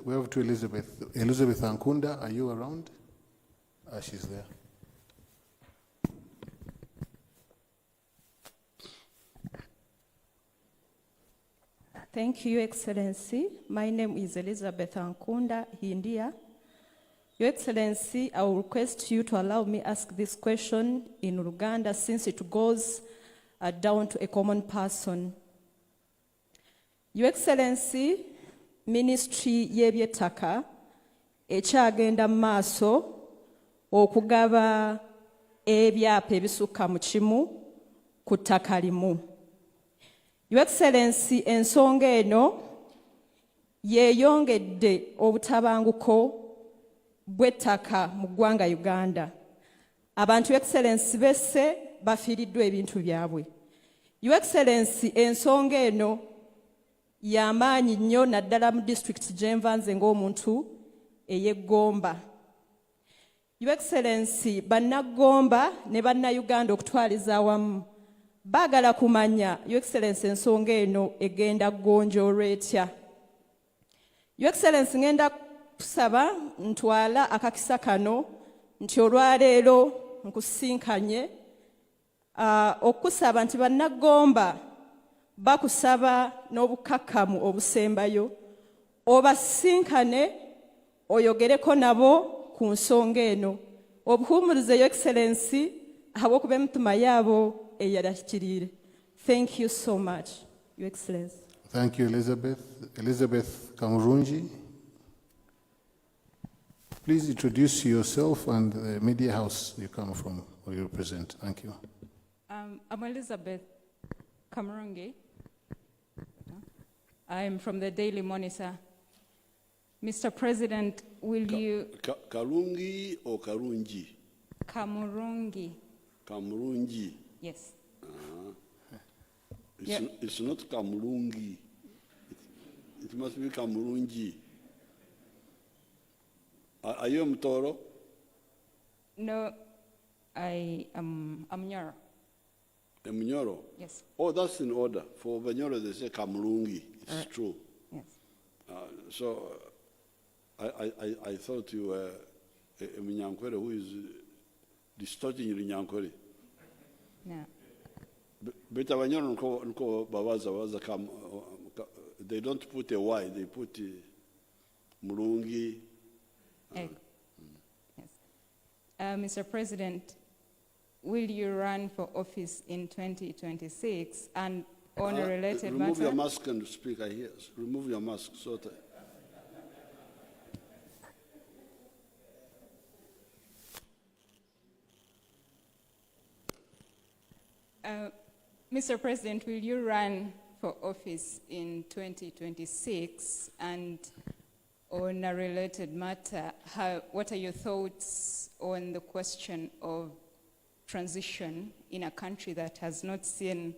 We have to Elizabeth. Elizabeth Ankunda, are you around? She's there. Thank you, Your Excellency. My name is Elizabeth Ankunda, India. Your Excellency, I will request you to allow me ask this question in Uganda since it goes down to a common person. Your Excellency, Ministry y'ebyettaka ekyagenda maaso okugaba ebyapa ebisukka mu kimu ku ttaka limu. Your Excellency, ensonga eno yeeyongedde obutabanguko bw'ettaka mu ggwanga Uganda. Abantu, Your Excellency, besse bafiiriddwa ebintu byabwe. Your Excellency, ensonga eno y'amaanyi nnyo naddala mu disitulikiti gye nva nze ng'omuntu ey'eggomba. Your Excellency, bannaggomba ne bannayuganda okutwaliza awamu baagala kumanya, Your Excellency, ensonga eno egenda gonjoolwa etya. Your Excellency, ngenda kusaba ntwala akakisa kano nti olwaleero nkusinkanye okusaba nti bannaggomba bakusaba n'obukakkamu obusembayo obasinkane oyogereko nabo ku nsonga eno obuhumurize, Your Excellency, habw'okuba emitima yaabo eyalakirire. Thank you so much, Your Excellency. Thank you, Elizabeth. Elizabeth Kamurunji. Please introduce yourself and the media house you come from or you represent. Thank you. I'm Elizabeth Kamurungi. I'm from the Daily Monitor. Mr. President, will you... Karungi or Karunji? Kamurungi. Kamurungi. Yes. It's not Kamurungi. It must be Kamurungi. Are you a Mtoro? No, I am a Mnyoro. A Mnyoro? Yes. Oh, that's in order. For Mnyoro, they say Kamurungi. It's true. Yes. So I thought you were a Mnyankwere who is distorting your Nyankwere. No. But Mnyoro bawaza kam. They don't put a Y, they put Murungi. Yes. Mr. President, will you run for office in 2026? And on a related matter... Remove your mask and speak, I hear. Remove your mask. Mr. President, will you run for office in 2026? And on a related matter, what are your thoughts on the question of transition in a country that has not seen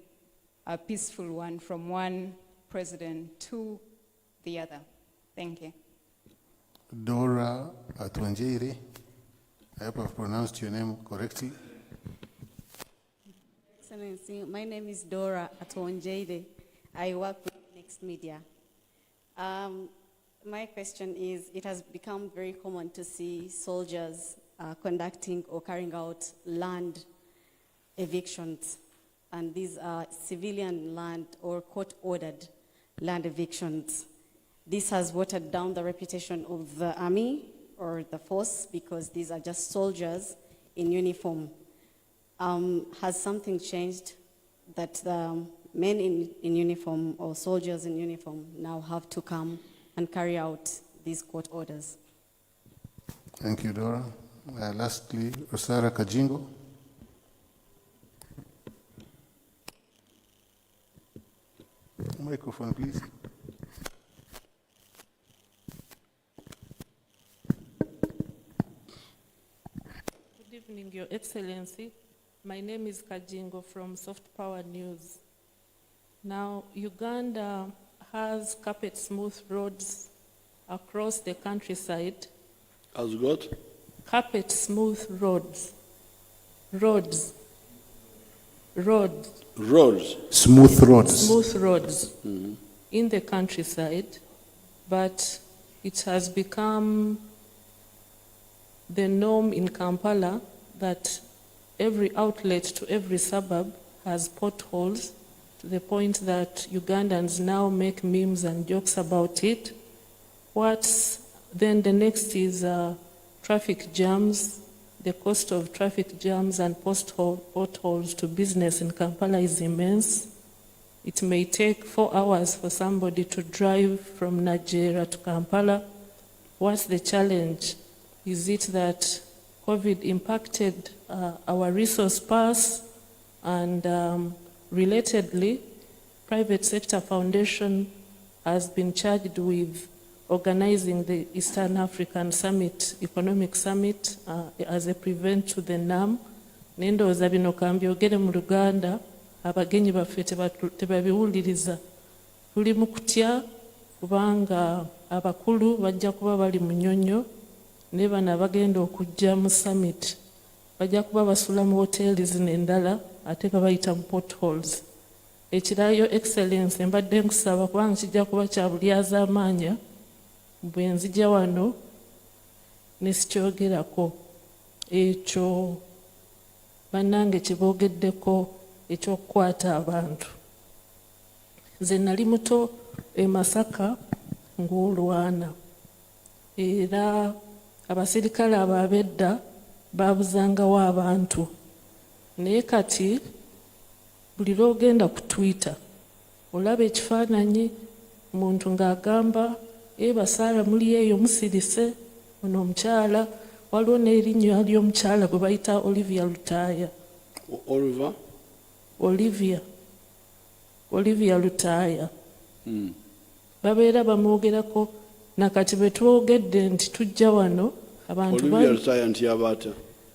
a peaceful one from one president to the other? Thank you. Dora Atwanjere, I hope I've pronounced your name correctly. Excellency, my name is Dora Atwanjere. I work with Next Media. My question is, it has become very common to see soldiers conducting or carrying out land evictions, and these are civilian land or court-ordered land evictions. This has watered down the reputation of the army or the force because these are just soldiers in uniform. Has something changed that the men in uniform or soldiers in uniform now have to come and carry out these court orders? Thank you, Dora. Lastly, Osara Kajingo. Microphone, please. Good evening, Your Excellency. My name is Kajingo from Soft Power News. Now, Uganda has carpet smooth roads across the countryside. Has got? Carpet smooth roads. Roads. Smooth roads. Smooth roads in the countryside, but it has become the norm in Kampala that every outlet to every suburb has potholes, to the point that Ugandans now make memes and jokes about it. Then the next is traffic jams. The cost of traffic jams and potholes to business in Kampala is immense. It may take 4 hours for somebody to drive from Nigeria to Kampala. What's the challenge? Is it that COVID impacted our resource pass? And relatedly, private sector foundation has been charged with organizing the Eastern African Summit, Economic Summit, as a prevent to the NAM. Nendowooza bino kambyogere mu Luganda, abagenyi baffe tebabiwuliriza. Tuli mu kutya kubanga abakulu bajja kuba bali mu nnyonnyo, ne bano abagenda okujja mu summit bajja kuba basula mu hoteli zino endala ate nga bayita mu potholes. Ekirayo Excellence, mbadde nkusaba kubanga kijja kuba kya bulyazaamaanya bwe nzija wano ne sikyogerako ekyo bannange kiboogeddeko ekyokukwata abantu. Nze nali muto e Masaka ng'olwana, era abasirikale abo ab'edda baabuzangawo abantu, naye kati buli lw'ogenda ku Twitter olaba ekifaananyi omuntu ng'agamba basaala muli eyo musirise, ono omukyala. Waliwo n'erinnya ly'omukyala gwe bayita Olivia Lutaaya. Olivia Lutaaya. Babeera bamwogerako, nakati bwe twogedde nti tujja wano abantu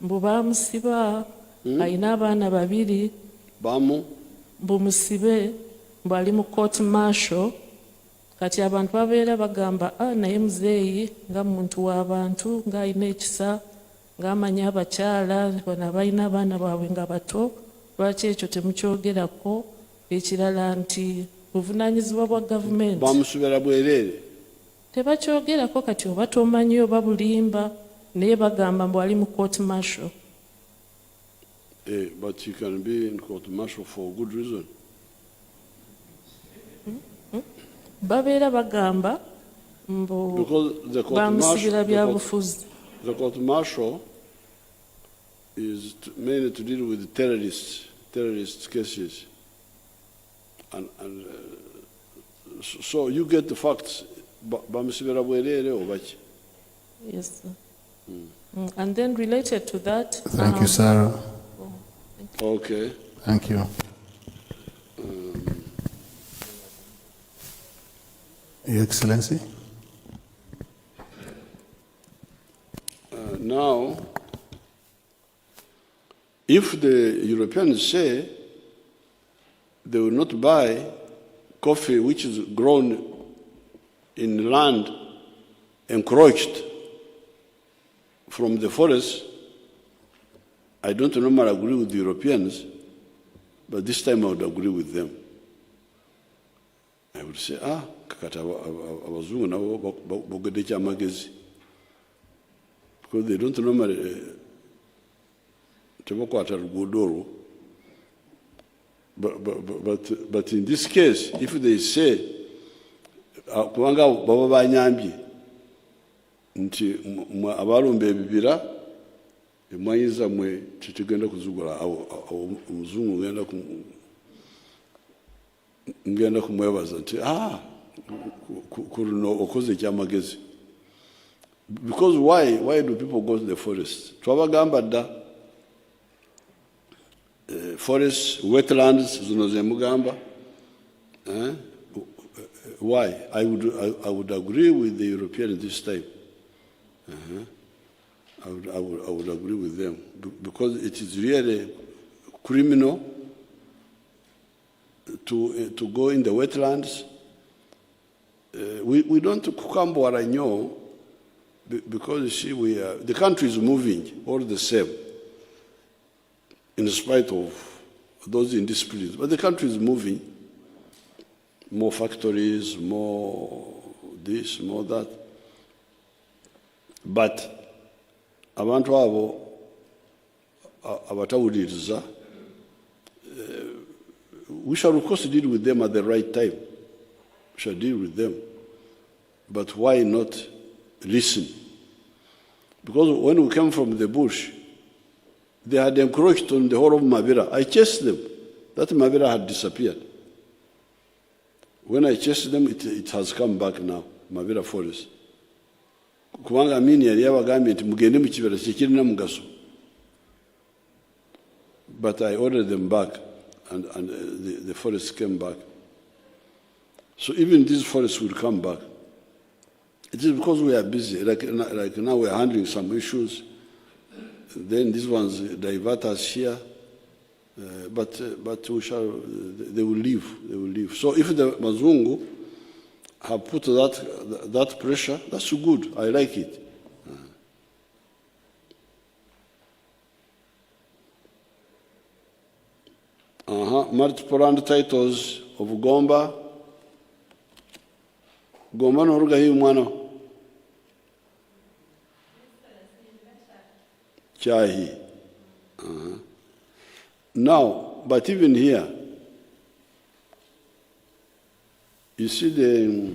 mbu baamusiba, alina abaana 2 mbu musibe, mbu ali mu court martial. Kati abantu babeera bagamba naye muzeeyi nga muntu w'abantu, ng'alina ekisa, ng'amanya abakyala bano abalina abaana baabwe nga bato. Lwaki ekyo temukyogerako? Ekirala nti buvunaanyizibwa bwa gavumenti. Bamusubira bwereere. Tebakyogerako kati oba tomanyi oba bulimba, naye bagamba mbu ali mu court martial. But you can be in court martial for good reason. Babeera bagamba mbu bamusibira byabufuzi. The court martial is mainly to deal with terrorist cases. And so you get the facts. Bamusibira bwereere obaki? Yes, sir. And then related to that... Thank you, Sarah. Okay. Thank you. Your Excellency. Now, if the Europeans say they will not buy coffee which is grown in land encroached from the forest, I don't normally agree with the Europeans, but this time I would agree with them. I would say, kakati abazungu nabo bogede kyamagezi. Because they don't normally tebakwata luguudo. But in this case, if they say, kubanga baba banyambye nti abalumba ebibira emwayiza mwe tetugenda kuzugula omuzungu ngenda kumwebaza nti kuno okoze kyamagezi. Because why do people go to the forest? Twabagamba dda forests, wetlands, zino ze mugamba. Why? I would agree with the Europeans this time. I would agree with them because it is really criminal to go in the wetlands. We don't kukambo waranyo because you see the country is moving all the same in spite of those indisciplines. But the country is moving. More factories, more this, more that. But abantu abo abatawuliriza, we shall of course deal with them at the right time. We shall deal with them. But why not listen? Because when we came from the bush, they had encroached on the whole of Mabera. I chased them. That Mabera had disappeared. When I chased them, it has come back now, Mabera forest. Kubanga amini yali yabagambye nti mugende mu kibira tekirina mugaso. But I ordered them back, and the forest came back. So even these forests will come back. It is because we are busy. Like now we are handling some issues. Then these ones divert us here. But we shall. They will leave. They will leave. So if the Mazungu have put that pressure, that's good. I like it. Multiple land titles of Gomba. Gomba no ruga hiyo mwana. Chahi. Now, but even here, you see the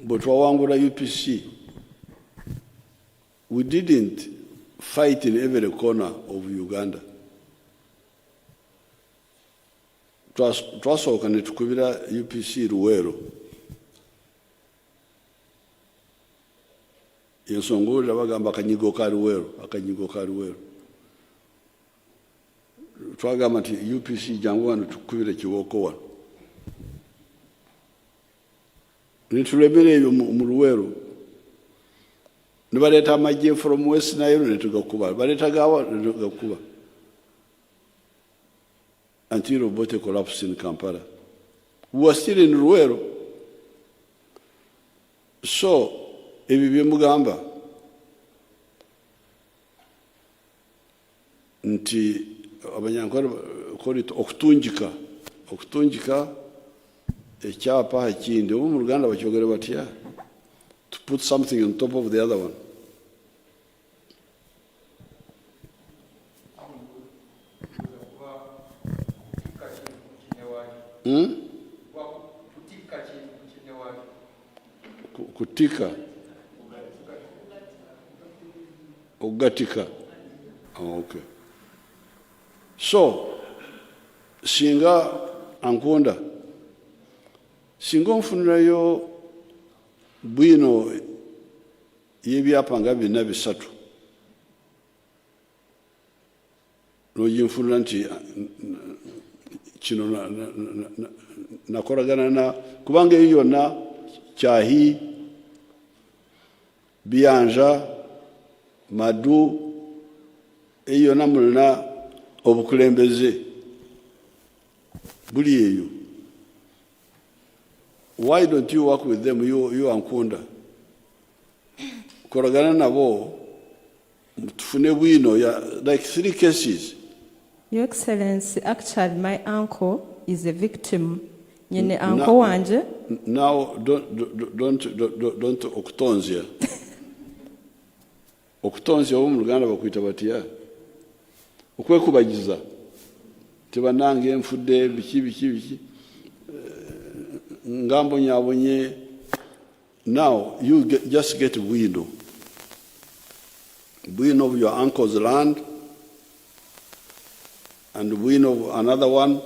Botwawangura UPC, we didn't fight in every corner of Uganda. Twasoka ne tukubira UPC Ruwero. Yensongula bagamba akanyigo ka Ruwero. Twagamba nti UPC jangu wano tukubire kiwoko wano. Nitulebere ebyo mu Ruwero. Nibaleta amagye from West Nile netugakuba. Baleta gawa netugakuba. Until Obote collapsed in Kampala. We were still in Ruwero. So, ebi byemugamba nti abanyankole call it okutunjika ekyapa ekindi obu mu Luganda bakyogere batya to put something on top of the other one. Kutika Ogatika. Oh, okay. So, singa Ankunda, singa onfunirayo bwino yebyapa nga bina bisatu. N'oyinfunira nti kino nakoragana na kubanga eyo yonna Kyahi, Biyanja, Madu, eyo yonna mulina obukulembeze buli eyo. Why don't you work with them, you Ankunda? Koragana nabo tufune bwino ya like 3 cases. Your Excellency, actually my uncle is a victim. Nyine uncle wanje. Now don't okutonzya. Okutonzya omu Luganda bakwita batya? Okwekubagiza. Tebanange enfudde biki. Ngambo nyabonye. Now you just get bwino. Bwino of your uncle's land, and bwino of another one,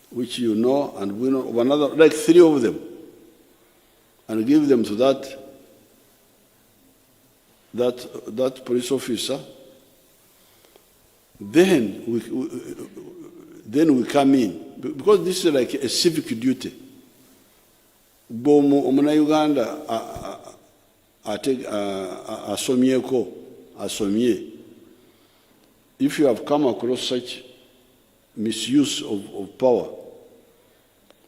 which you know, and bwino of another, like 3 of them, and give them to that police officer. Then we come in, because this is like a civic duty. Bomu omuna Uganda asomyeko asomye. If you have come across such misuse of power,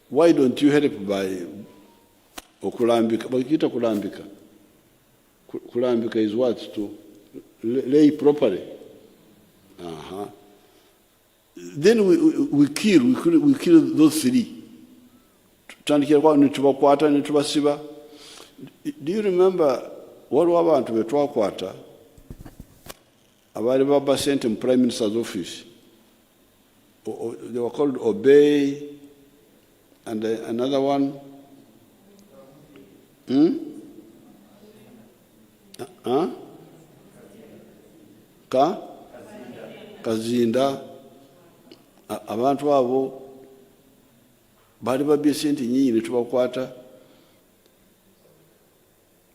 why don't you help by okulambika? Bakita kulambika. Kulambika is what? To lay properly. Then we kill those 3. Do you remember what abantu betwakwata abali baba sent in Prime Minister's office? They were called Obey, and another one. Kazinda. Abantu abo bali babye sente nyingi ne tubakwata,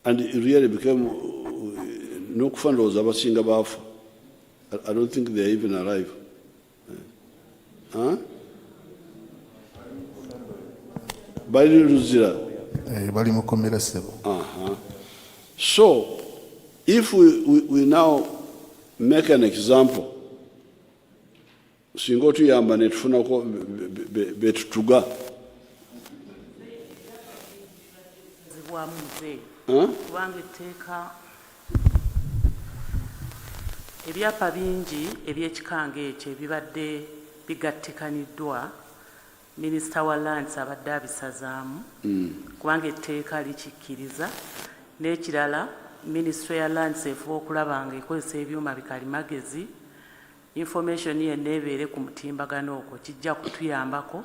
and it really became no kufandoza abasinga bafu. I don't think they are even alive. Bali ruzira. Bali mukomera sebo. So if we now make an example, singo tuyamba ne tufunako betutuga. Kubanga etteeka ebyapa bingi eby'ekikange ekyo ebibadde bigattikaniddwa, minisita wa lands abadde abisazaamu kubanga etteeka likikkiriza. N'ekirala, minisitule ya lands efuba okulaba nga ekozesa ebyuma bikalimagezi, information yenna ebeere ku mutimbagano okwo, kijja kutuyambako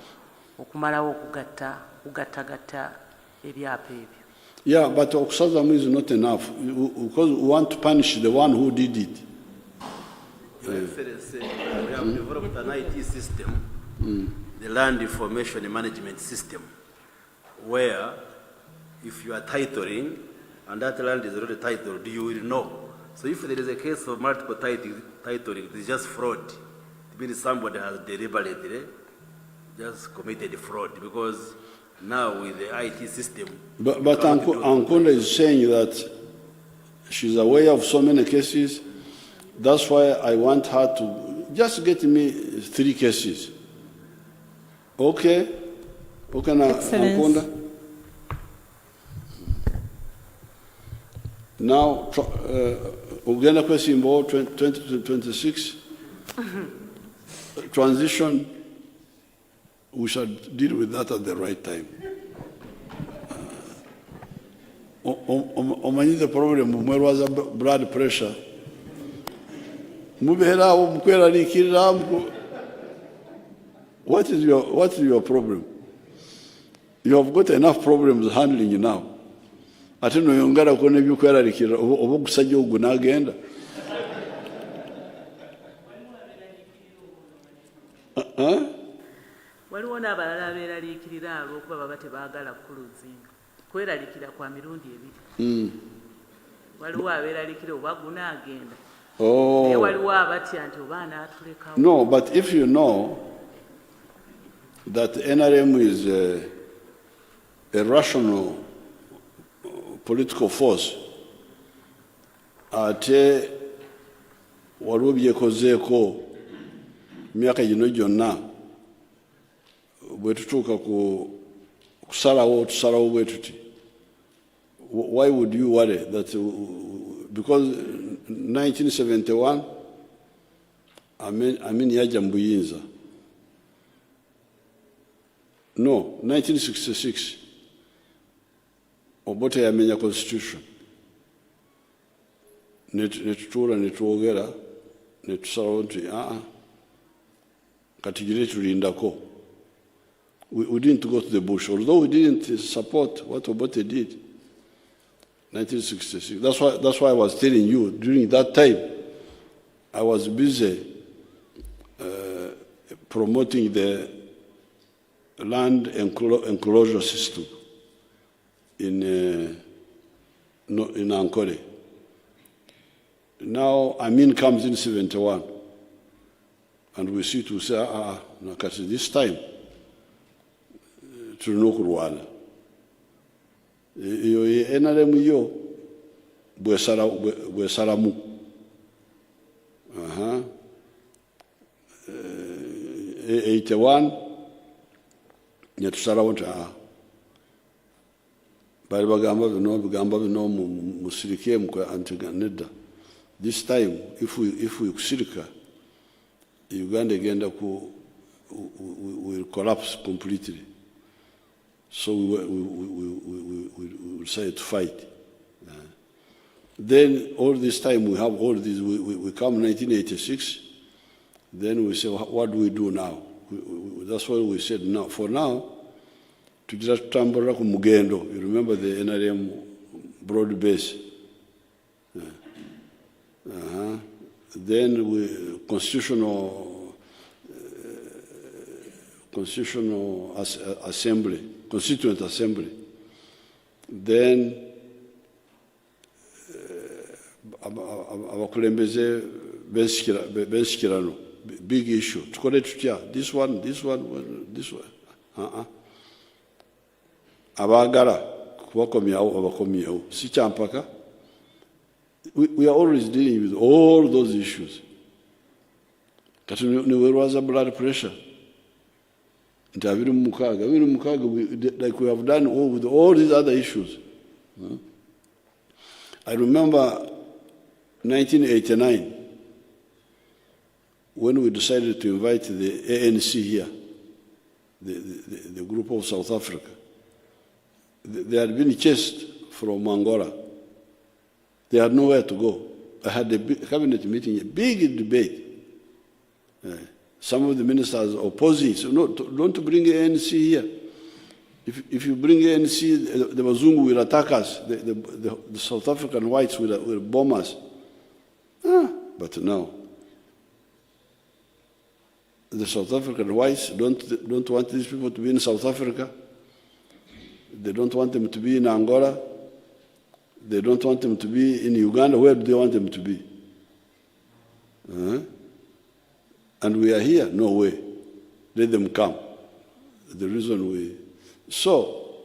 okumalawo okugattagatta ebyapa ebyo. Yeah, but Okusazamu is not enough, because we want to punish the one who did it. Your Excellency, we have developed an IT system, the Land Information Management System, where if you are titling and that land is already titled, you will know. So if there is a case of multiple titling, it is just fraud. It means somebody has deliberately just committed fraud, because now with the IT system. But Ankunda is saying that she's aware of so many cases. That's why I want her to just get me 3 cases. Okay? Okay, now, Ankunda. Now, Uganda question 2026 transition. We shall deal with that at the right time. Omanyi the problem mwerwaza blood pressure. Mubera mukwera likirira. What is your problem? You have got enough problems handling you now. Ate no yongera kone byukwera likirira obukusajja ogunagenda. Waliwo n'abalala abeeraliikirira olw'okuba baba tebaagala kuluzinga. Kweraliikira kwa mirundi ebiri. Waliwo abeeraliikira oba gunaagenda. Naye waliwo abatya nti oba anaatulekawo. No, but if you know that NRM is a rational political force, ate waliwo byekozeeko myaka gino gyonna bwe tutuuka ku tusalawo bwe tuti. Why would you worry that because 1971 Amin yaja mu buyinza? No, 1966 Obote yamenya constitution. Netutuula netwogera netusalawo nti kati gire tulindako. We didn't go to the bush, although we didn't support what Obote did. 1966. That's why I was telling you, during that time, I was busy promoting the land enclosure system in Ankole. Now, Amin comes in 71, and we see to say, this time, to no kurwana. Iyo NRM yo bwesalamu. 81 netusalawo nti bali bagamba bino musirike nedda. This time if we kusirika, Uganda egenda will collapse completely. So we decided to fight. Then all this time we have all this, we come 1986, then we say, what do we do now? That's why we said, now, for now, to just tambura ku mugendo. You remember the NRM broad base. Then we constitutional assembly, constituent assembly. Then abakulembeze bensikirano, big issue. Tukole tutya, this one. Abagala kubakomyawo abakomyawo. Si kyampaka. We are always dealing with all those issues. Kati niwerwaza blood pressure. Like we have done with all these other issues. I remember 1989, when we decided to invite the ANC here, the group of South Africa. They had been chased from Angola. They had nowhere to go. I had a cabinet meeting, a big debate. Some of the ministers opposing, so no, don't bring ANC here. If you bring ANC, the Wazungu will attack us. The South African whites will bomb us. But no. The South African whites don't want these people to be in South Africa. They don't want them to be in Angola. They don't want them to be in Uganda. Where do they want them to be? And we are here? No way. Let them come. The reason we... So,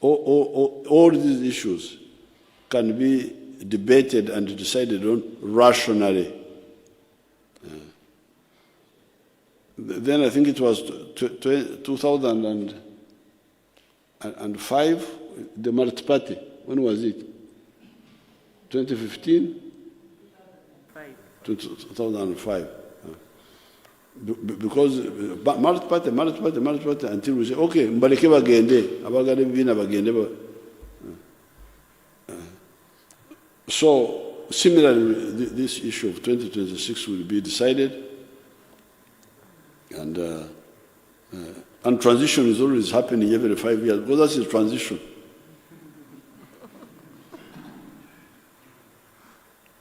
all these issues can be debated and decided on rationally. Then I think it was 2005, the Mart Party. When was it? 2015? 2005. Because Mart Party, until we say, okay, mbaleke bagende, abagade bina bagende. So, similarly, this issue of 2026 will be decided. And transition is always happening every 5 years, because that's a transition.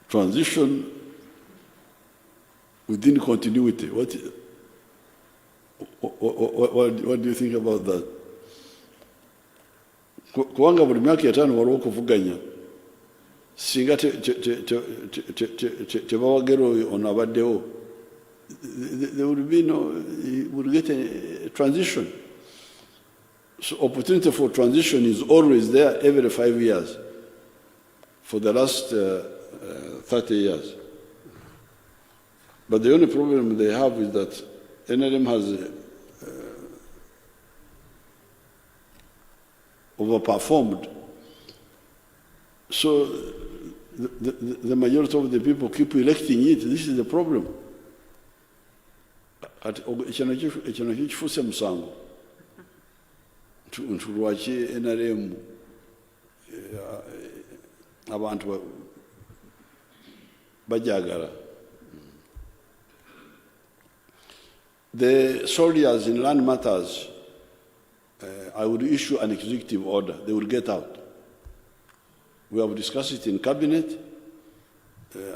Transition within continuity. What do you think about that? Kuwanga buli myaka etaano waliwo okuvuganya singa tebawagera oyo ono abaddewo there would be no, you would get a transition. So opportunity for transition is always there every 5 years for the last 30 years. But the only problem they have is that NRM has overperformed. So the majority of the people keep electing it. This is the problem. Ekino kifuuse musango nti lwaki NRM abantu bajagala. The soldiers in land matters, I would issue an executive order. They will get out. We have discussed it in cabinet.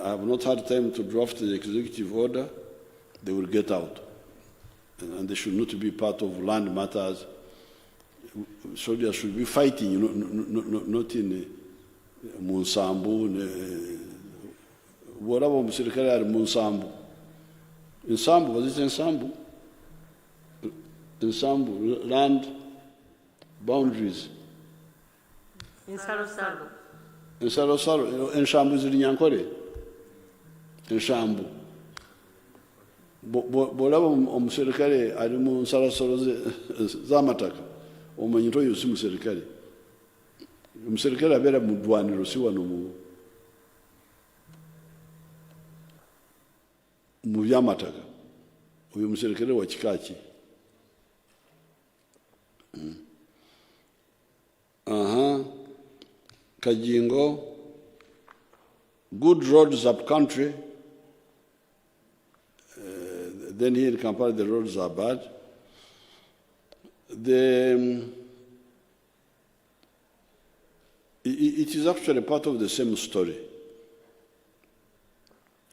I have not had time to draft the executive order. They will get out. And they should not be part of land matters. Soldiers should be fighting, not in Munsambu. Whatever Musirikari are Munsambu. In Sambu, was it in Sambu? In Sambu, land boundaries. In Sarosaro. In Sarosaro, in Shambu is in Nyankore. In Shambu. Bolaba omuserikale ali mu nsarasoro z'amataka omanyi nti oyo si muserikale. Omuserikale abeera mu ddwaniro si wano mu by'amataka. Oyo muserikale wa kika ki? Kajingo, good roads up country. Then here in Kampala, the roads are bad. It is actually part of the same story.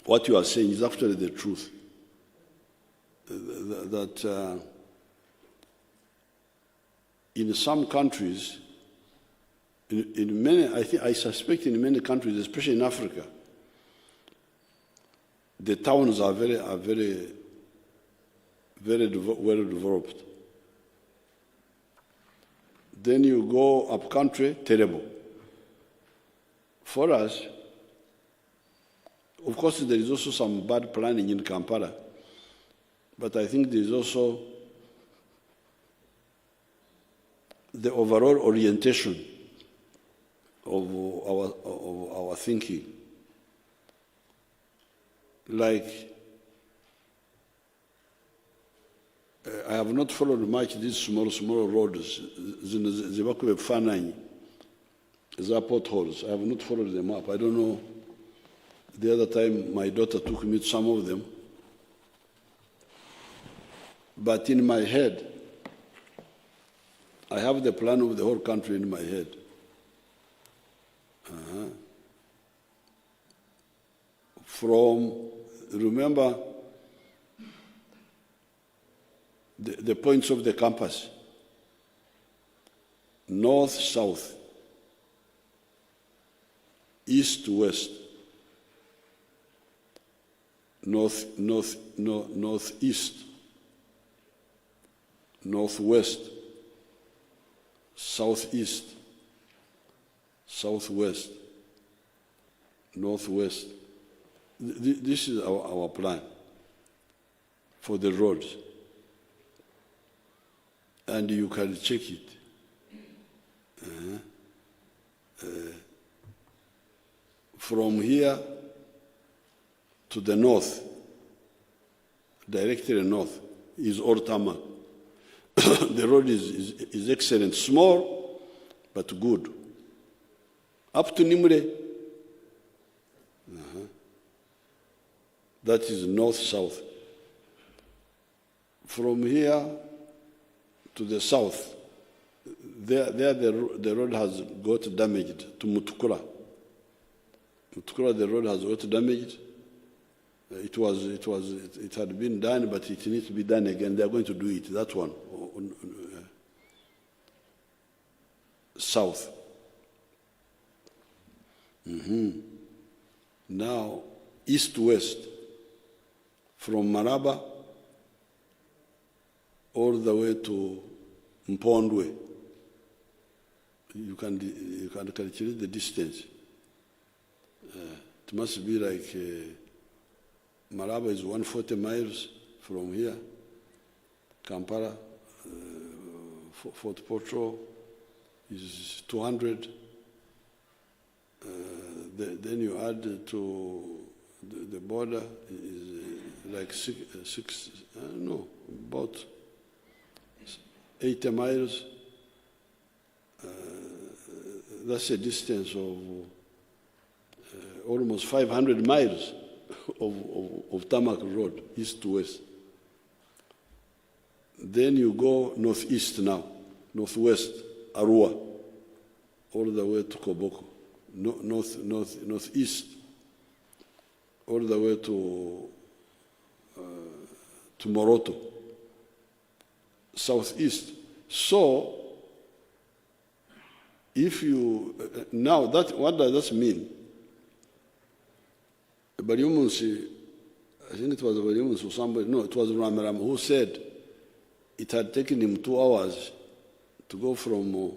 What you are saying is actually the truth. That in some countries, in many, I suspect in many countries, especially in Africa, the towns are very well developed. Then you go up country, terrible. For us, of course, there is also some bad planning in Kampala, but I think there is also the overall orientation of our thinking. Like, I have not followed much these small roads, potholes. I have not followed them up. I don't know. The other time, my daughter took me to some of them. But in my head, I have the plan of the whole country in my head. Remember, the points of the compass: north, south, east, west, northeast, northwest, southeast, southwest, northwest. This is our plan for the roads. And you can check it. From here to the north, directly north, is all tarmac. The road is excellent, small, but good. Up to Nimule, that is north-south. From here to the south, there the road has got damaged to Mutukura. Mutukura, the road has got damaged. It had been done, but it needs to be done again. They are going to do it. That one, south. Now, east-west, from Maraba all the way to Mpondwe. You can calculate the distance. It must be like Maraba is 140 miles from here. Kampala, Fort Portal is 200. Then you add to the border is like about 80 miles. That's a distance of almost 500 miles of tarmac road, east to west. Then you go northeast now, northwest, Arua, all the way to Koboko, northeast, all the way to Moroto, southeast. So, if you, now that, what does that mean? Bariumunsi, I think it was Bariumunsi or somebody, no, it was Ramaram who said it had taken him 2 hours to go from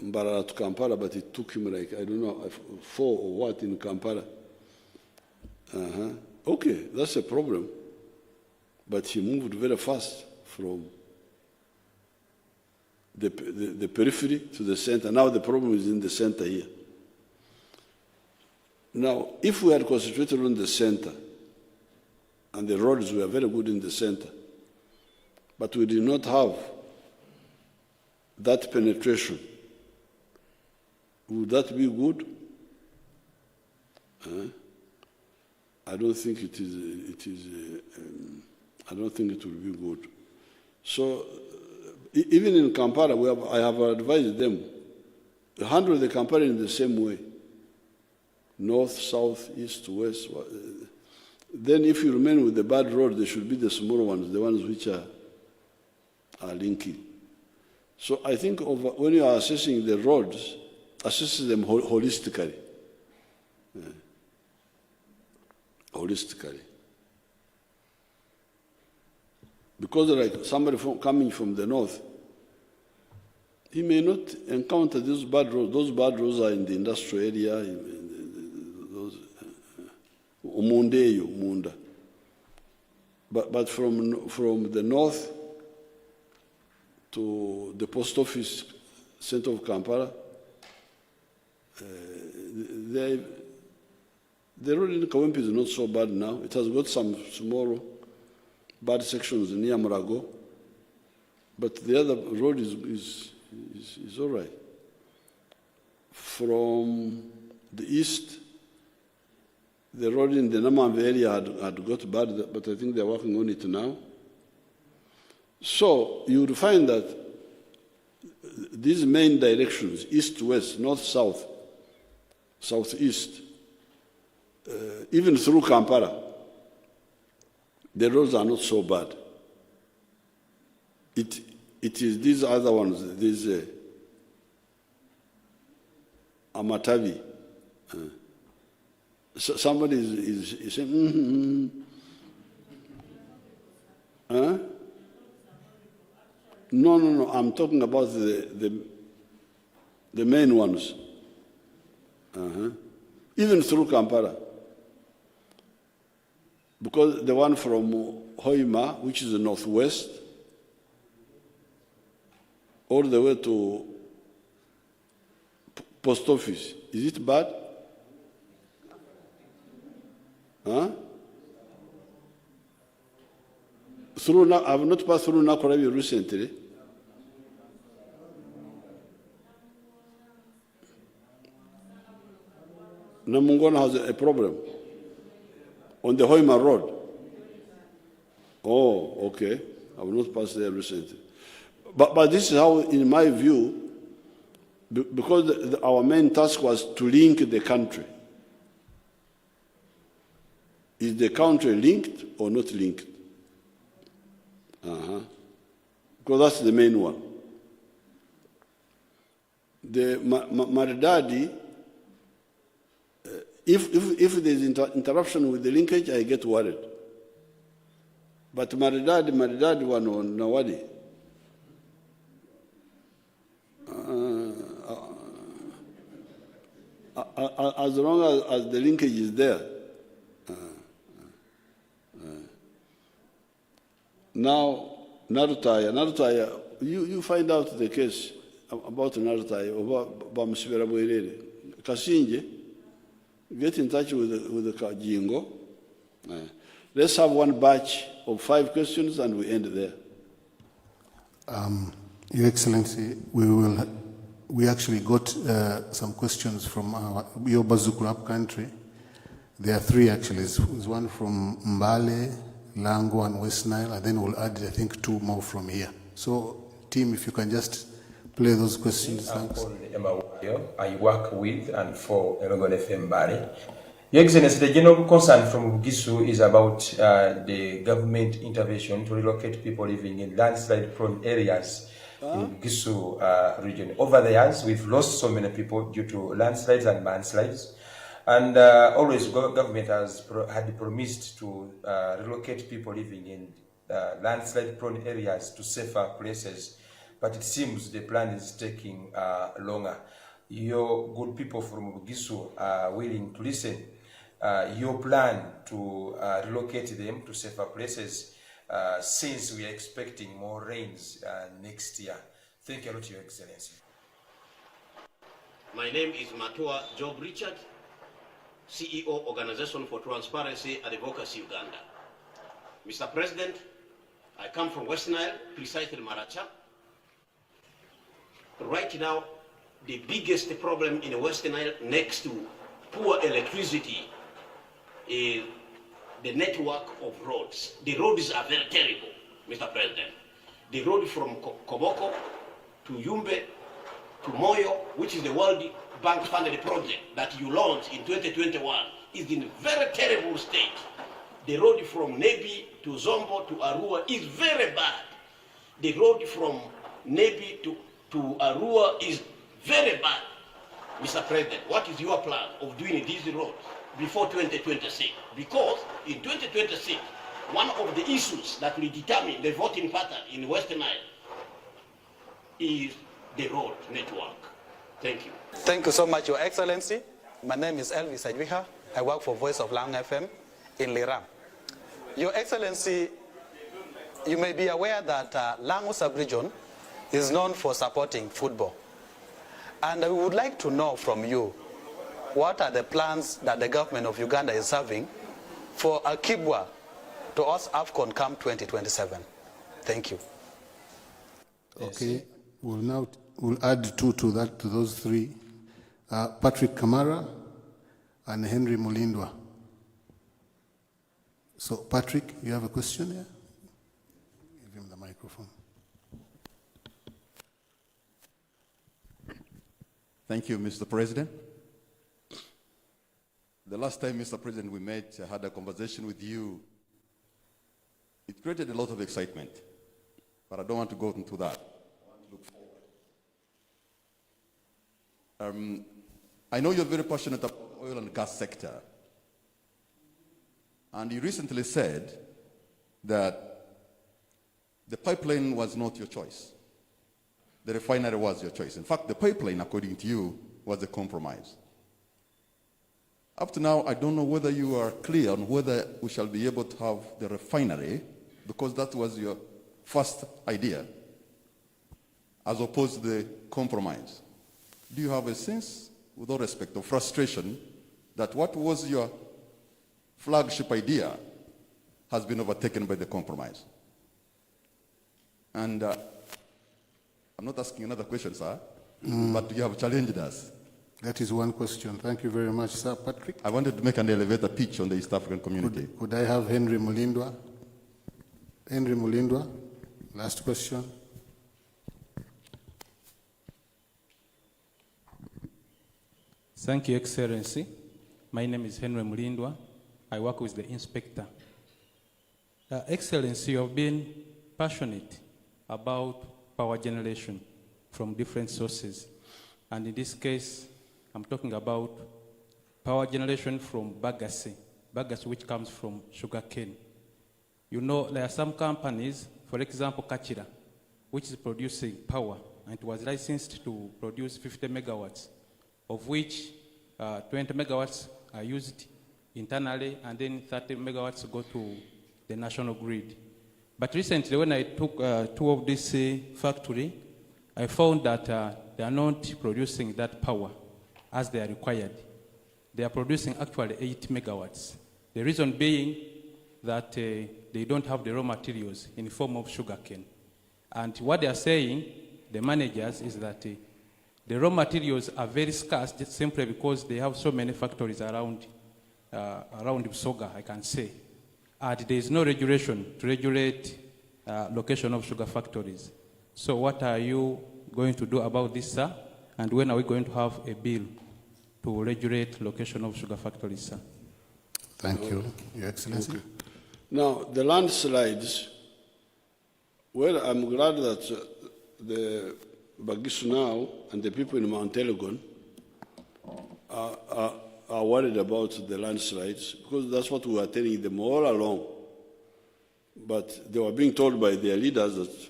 Mbarara to Kampala, but it took him like, I don't know, 4 or what in Kampala. Okay, that's a problem. But he moved very fast from the periphery to the center. Now the problem is in the center here. Now, if we had concentrated on the center, and the roads were very good in the center, but we did not have that penetration, would that be good? I don't think it is. I don't think it will be good. So, even in Kampala, I have advised them to handle the Kampala in the same way: north, south, east, west. Then, if you remain with the bad road, they should be the smaller ones, the ones which are linking. So, I think when you are assessing the roads, assess them holistically. Holistically. Because like somebody coming from the north, he may not encounter those bad roads. Those bad roads are in the industrial area, Munda. But from the north to the post office center of Kampala, the road in Kawempe is not so bad now. It has got some small bad sections near Murago, but the other road is all right. From the east, the road in the Namamve area had got bad, but I think they're working on it now. So you would find that these main directions, east-west, north-south, southeast, even through Kampala, the roads are not so bad. It is these other ones, these Amatavi. So somebody is saying, Huh? No, I'm talking about the main ones. Even through Kampala. Because the one from Hoima, which is the northwest, all the way to post office, is it bad? I've not passed through Nakurabi recently. Namungona has a problem on the Hoima Road. Oh, okay. I will not pass there recently. But this is how, in my view, because our main task was to link the country. Is the country linked or not linked? Because that's the main one. The Maridadi, If there's interruption with the linkage, I get worried. But maridadi wano nawadi. As long as the linkage is there. Now, Narutaya, you find out the case about Narutaya, about Museveni Bwerere. Kasinje, get in touch with the Jingo. Let's have one batch of 5 questions and we end there. Your Excellency, we actually got some questions from your Bazooka Rap country. There are 3 actually. There's one from Mbale, Lango, and West Nile, and then we'll add, I think, 2 more from here. So, team, if you can just play those questions. Thanks. I work with and for Erogon FM Mbale. Your Excellency, the general concern from Bugisu is about the government intervention to relocate people living in landslide-prone areas in Bugisu region. Over the years, we've lost so many people due to landslides and mudslides. And always government had promised to relocate people living in landslide-prone areas to safer places. But it seems the plan is taking longer. Your good people from Bugisu are willing to listen. Your plan to relocate them to safer places since we are expecting more rains next year. Thank you a lot, Your Excellency. My name is Matua Job Richard, CEO, Organization for Transparency and Advocacy, Uganda. Mr. President, I come from West Nile, precisely Maracha. Right now, the biggest problem in West Nile, next to poor electricity, is the network of roads. The roads are very terrible, Mr. President. The road from Koboko to Yumbe to Moyo, which is the World Bank funded project that you launched in 2021, is in a very terrible state. The road from Nebi to Zombo to Arua is very bad. The road from Nebi to Arua is very bad. Mr. President, what is your plan of doing these roads before 2026? Because in 2026, one of the issues that will determine the voting pattern in Western Nile is the road network. Thank you. Thank you so much, Your Excellency. My name is H.E Y.K. I work for Voice of Lang FM in Liram. Your Excellency, you may be aware that Lango sub-region is known for supporting football. And we would like to know from you, what are the plans that the government of Uganda is having for Akibwa to host AFCON Camp 2027? Thank you. Okay, we'll add 2 to that, to those 3. Patrick Kamara and Henry Mulindwa. So, Patrick, you have a question here? Give him the microphone. Thank you, Mr. President. The last time, Mr. President, we met, I had a conversation with you. It created a lot of excitement, but I don't want to go into that. I want to look forward. I know you're very passionate about the oil and gas sector. And you recently said that the pipeline was not your choice. The refinery was your choice. In fact, the pipeline, according to you, was a compromise. Up to now, I don't know whether you are clear on whether we shall be able to have the refinery, because that was your first idea, as opposed to the compromise. Do you have a sense, with all respect, of frustration that what was your flagship idea has been overtaken by the compromise? And I'm not asking another question, sir, but you have challenged us. That is one question. Thank you very much, Sir Patrick. I wanted to make an elevator pitch on the East African community. Could I have Henry Mulindwa? Henry Mulindwa, last question. Thank you, Excellency. My name is Henry Mulindwa. I work with the inspector. Excellency, you have been passionate about power generation from different sources. And in this case, I'm talking about power generation from bagasse which comes from sugarcane. You know, there are some companies, for example, Kachira, which is producing power, and it was licensed to produce 50 megawatts, of which 20 megawatts are used internally, and then 30 megawatts go to the national grid. But recently, when I took tour of this factory, I found that they are not producing that power as they are required. They are producing actually 8 megawatts. The reason being that they don't have the raw materials in the form of sugarcane. And what they are saying, the managers, is that the raw materials are very scarce just simply because they have so many factories around Busoga, I can say. And there is no regulation to regulate location of sugar factories. So what are you going to do about this, sir? And when are we going to have a bill to regulate location of sugar factories, sir? Thank you, Your Excellency. Okay. Now, the landslides, well, I'm glad that the Bagisu now and the people in Mount Elgon are worried about the landslides, because that's what we were telling them all along. But they were being told by their leaders that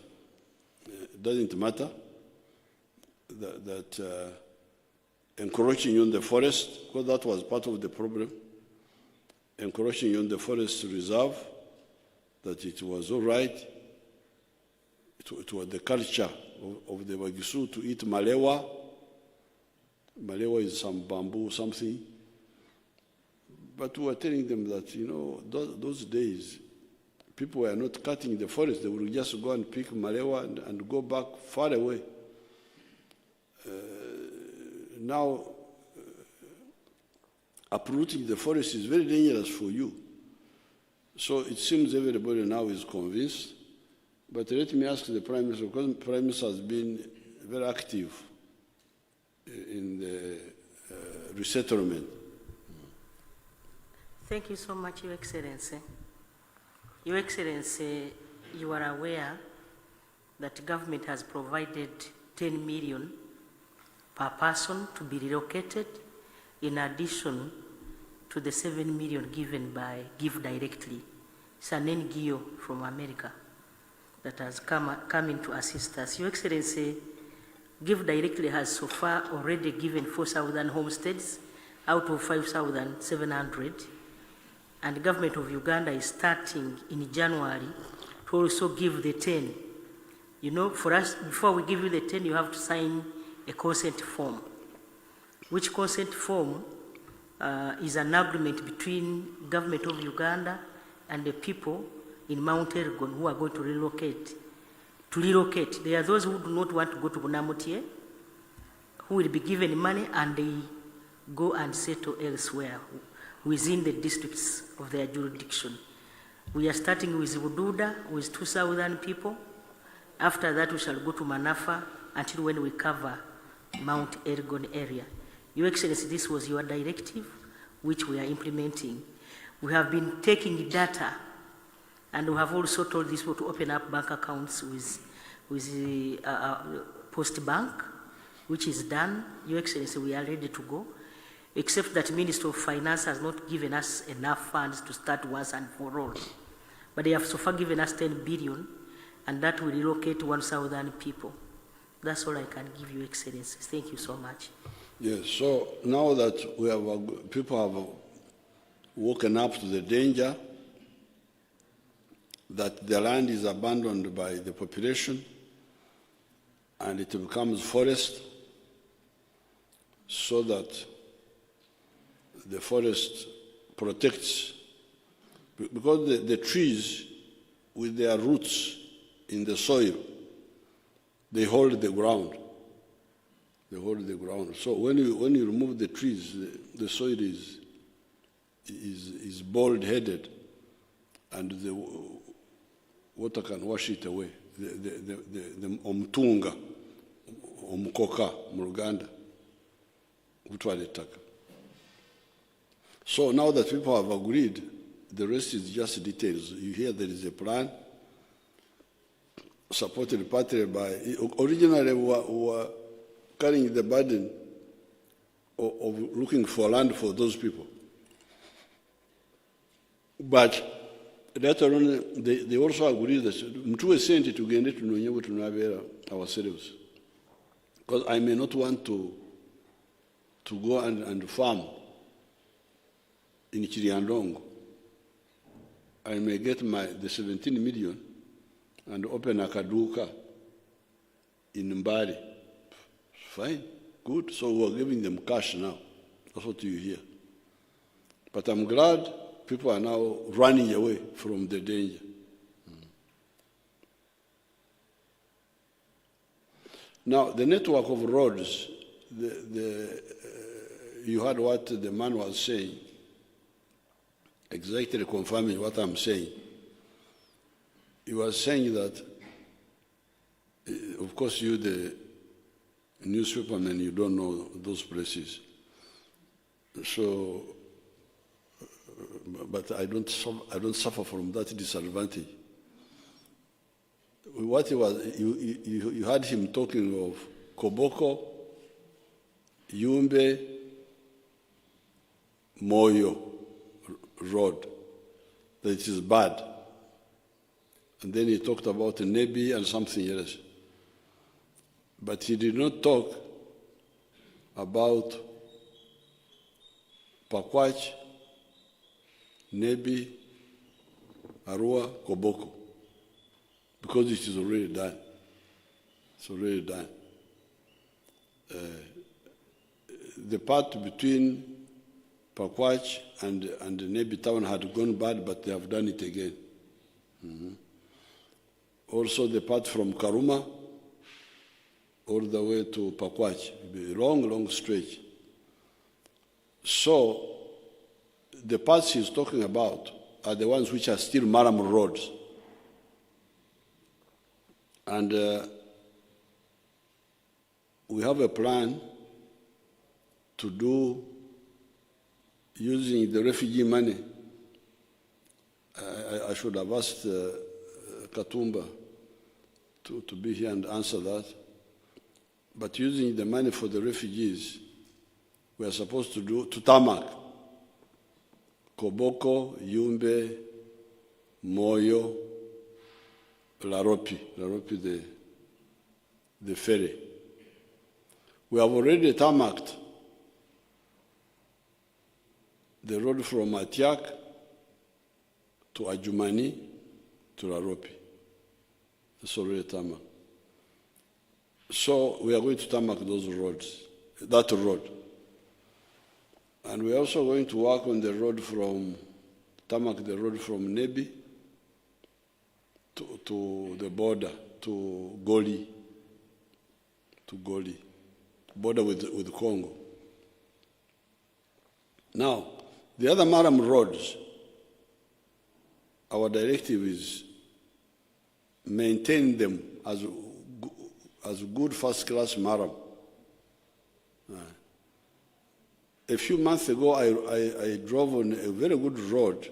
it doesn't matter, that encroaching on the forest, because that was part of the problem, encroaching on the forest reserve, that it was all right. It was the culture of the Bagisu to eat malewa. Malewa is some bamboo, something. But we were telling them that, you know, those days, people were not cutting the forest. They would just go and pick malewa and go back far away. Now, uprooting the forest is very dangerous for you. So it seems everybody now is convinced. But let me ask the Prime Minister, because the Prime Minister has been very active in the resettlement. Thank you so much, Your Excellency. Your Excellency, you are aware that government has provided 10 million per person to be relocated, in addition to the 7 million given by Give Directly. It's an NGO from America that has come in to assist us. Your Excellency, Give Directly has so far already given 4,000 homesteads out of 5,700. And the government of Uganda is starting in January to also give the 10. You know, for us, before we give you the 10, you have to sign a consent form, which consent form is an agreement between government of Uganda and the people in Mount Elgon who are going to relocate. There are those who do not want to go to Bunamutie, who will be given money and they go and settle elsewhere within the districts of their jurisdiction. We are starting with Bududa with 2,000 people. After that, we shall go to Manafa until when we cover Mount Elgon area. Your Excellency, this was your directive, which we are implementing. We have been taking data, and we have also told these people to open up bank accounts with the Post Bank, which is done. Your Excellency, we are ready to go, except that Ministry of Finance has not given us enough funds to start once and for all. But they have so far given us 10 billion, and that will relocate 1,000 people. That's all I can give you, Excellency. Thank you so much. Yes, so now that we have, people have woken up to the danger that the land is abandoned by the population and it becomes forest, so that the forest protects, because the trees with their roots in the soil, they hold the ground. They hold the ground. So when you remove the trees, the soil is bald-headed, and the water can wash it away. The omtunga, omkoka, Muruganda, utwaletaka. So now that people have agreed, the rest is just details. You hear there is a plan supported partly by, originally we were carrying the burden of looking for land for those people. But later on, they also agree that mtuwe senti tugende tunonyewe tunabera ourselves. Because I may not want to go and farm in Chiriandongo. I may get the 17 million and open a kaduka in Mbari. Fine, good. So we're giving them cash now. That's what you hear. But I'm glad people are now running away from the danger. Now, the network of roads, you heard what the man was saying, exactly confirming what I'm saying. He was saying that, of course, you, the newspaperman, you don't know those places. So, but I don't suffer from that disadvantage. What he was, you heard him talking of Koboko, Yumbe, Moyo road, that it is bad. And then he talked about Nebi and something else. But he did not talk about Pakwach, Nebi, Arua, Koboko, because it is already done. It's already done. The part between Pakwach and Nebi town had gone bad, but they have done it again. Also the part from Karuma all the way to Pakwach, a long, long stretch. So the parts he's talking about are the ones which are still Maram roads. And we have a plan to do using the refugee money. I should have asked Katumba to be here and answer that. But using the money for the refugees, we are supposed to tarmac Koboko, Yumbe, Moyo, Laropi, the ferry. We have already tarmacked the road from Atiak to Ajumani to Laropi. It's already tarmacked. So we are going to tarmac those roads, that road. And we are also going to work on the road tarmac the road from Nebi to the border, to Goli, border with Congo. Now, the other Maram roads, our directive is maintain them as good first-class Maram. A few months ago, I drove on a very good road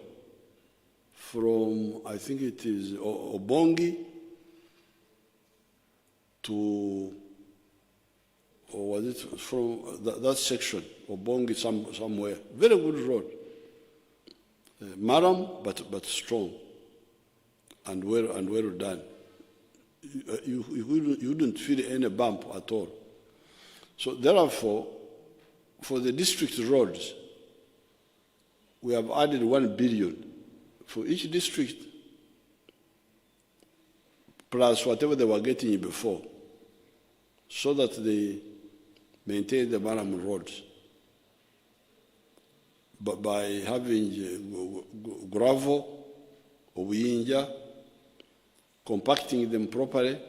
from, I think it is Obongi to, or was it from that section, Obongi somewhere. Very good road. Maram, but strong and well done. You wouldn't feel any bump at all. So therefore, for the district roads, we have added 1 billion for each district, plus whatever they were getting before, so that they maintain the Maram roads. But by having gravel or Uyinja, compacting them properly,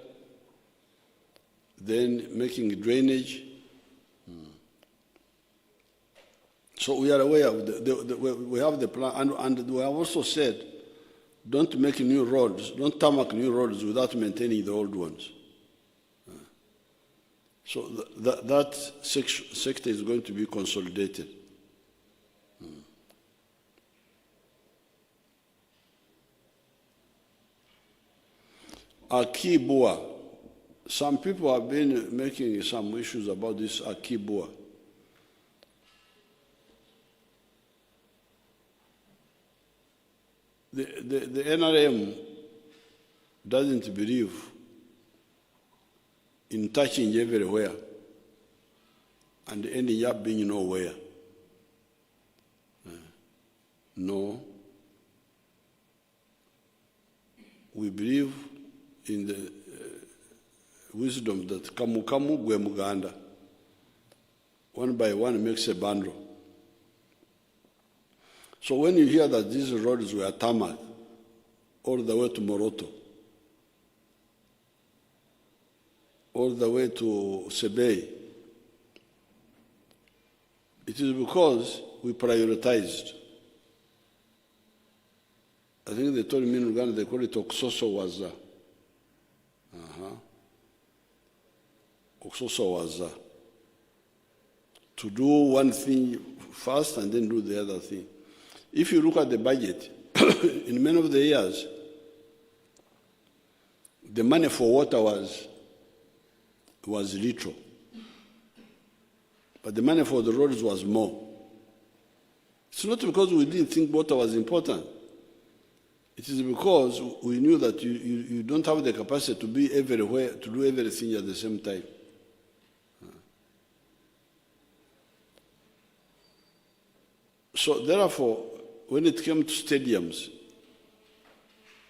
then making drainage. So we are aware of we have the plan, and we have also said, don't make new roads, don't tarmac new roads without maintaining the old ones. So that sector is going to be consolidated. H.E Y.K, some people have been making some issues about this H.E Y.K. the NRM doesn't believe in touching everywhere and ending up being nowhere. No. We believe in the wisdom that kamu kamu gwe muganda. One by one makes a bundle. So when you hear that these roads were tarmac all the way to Moroto, all the way to Sebei, it is because we prioritized. I think they told me in Uganda they call it Oksoso Waza. Oksoso Waza. To do one thing first and then do the other thing. If you look at the budget, in many of the years, the money for water was little. But the money for the roads was more. It's not because we didn't think water was important. It is because we knew that you don't have the capacity to be everywhere, to do everything at the same time. So therefore, when it came to stadiums,